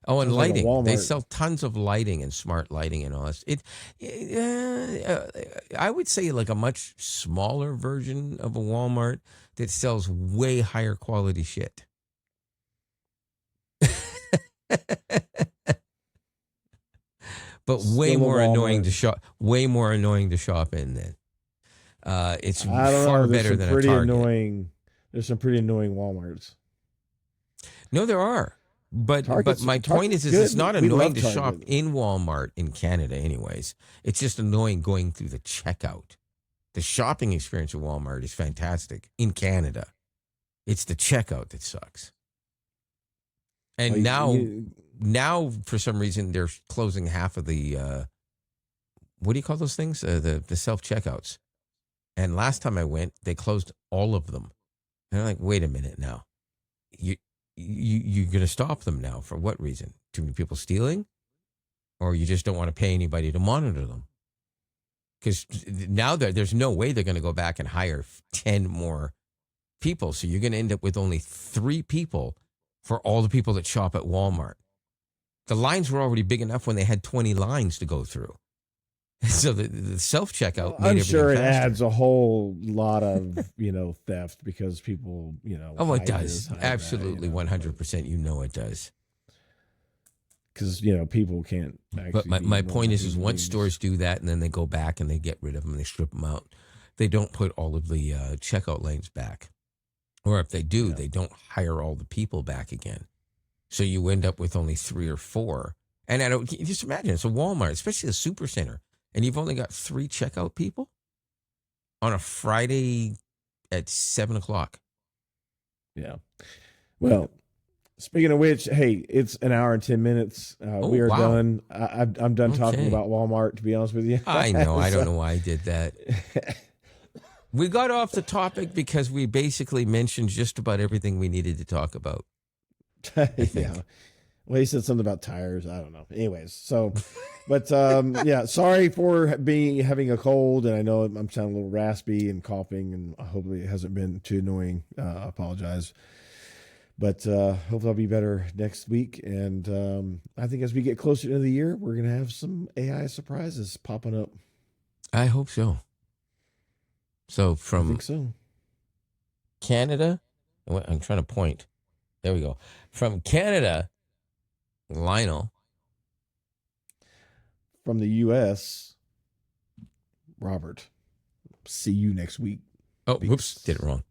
and Sounds like a lighting. They Walmart. sell tons of lighting and smart lighting and all this. I would say like a much smaller version of a Walmart that sells way higher quality shit. But way Still a more annoying Walmart. to shop. Way more annoying to shop in then. It's I don't far know. There's better some than a pretty Target. annoying. There's some pretty annoying Walmarts. No, there are. But Target's- my point is Target's it's not good. We annoying love to shop Target. in Walmart in Canada anyways. It's just annoying going through the checkout. The shopping experience at Walmart is fantastic in Canada. It's the checkout that sucks. And now for some reason they're closing half of the what do you call those things? The self-checkouts. And last time I went, they closed all of them. And I'm like, wait a minute now. You're going to stop them now. For what reason? Too many people stealing? Or you just don't want to pay anybody to monitor them? Because now there's no way they're going to go back and hire 10 more people. So you're going to end up with only 3 people for all the people that shop at Walmart. The lines were already big enough when they had 20 lines to go through. So the self-checkout made I'm everything sure it faster. adds a whole lot of theft because people Oh, it hide does. this, hide that, Absolutely, 100%. You know it does. because people can't. But actually my be point is human once beings. stores do that and then they go back and they get rid of them and they strip them out, they don't put all of the checkout lanes back. Or if they do, they don't hire all the people back again. So you end up with only 3 or 4. And I don't just imagine it's a Walmart, especially a supercenter, and you've only got 3 checkout people on a Friday at 7:00. Yeah. Well, speaking of which, hey, it's an hour and 10 minutes. We are wow. done. I'm done talking Okay. about Walmart, to be honest with you. I know. I don't know why I did that. We got off the topic because we basically mentioned just about everything we needed to talk about. Yeah. Well, he said something about tires. I don't know. Anyways, so, but yeah, sorry for having a cold, and I know I'm sounding a little raspy and coughing, and hopefully it hasn't been too annoying. I apologize, but hopefully I'll be better next week. And I think as we get closer to the year, we're gonna have some AI surprises popping up. I hope so. So I from think so. Canada, I'm trying to point. There we go. From Canada, Lionel. From the U.S., Robert. See you next week. Oh, Peace. whoops, did it wrong.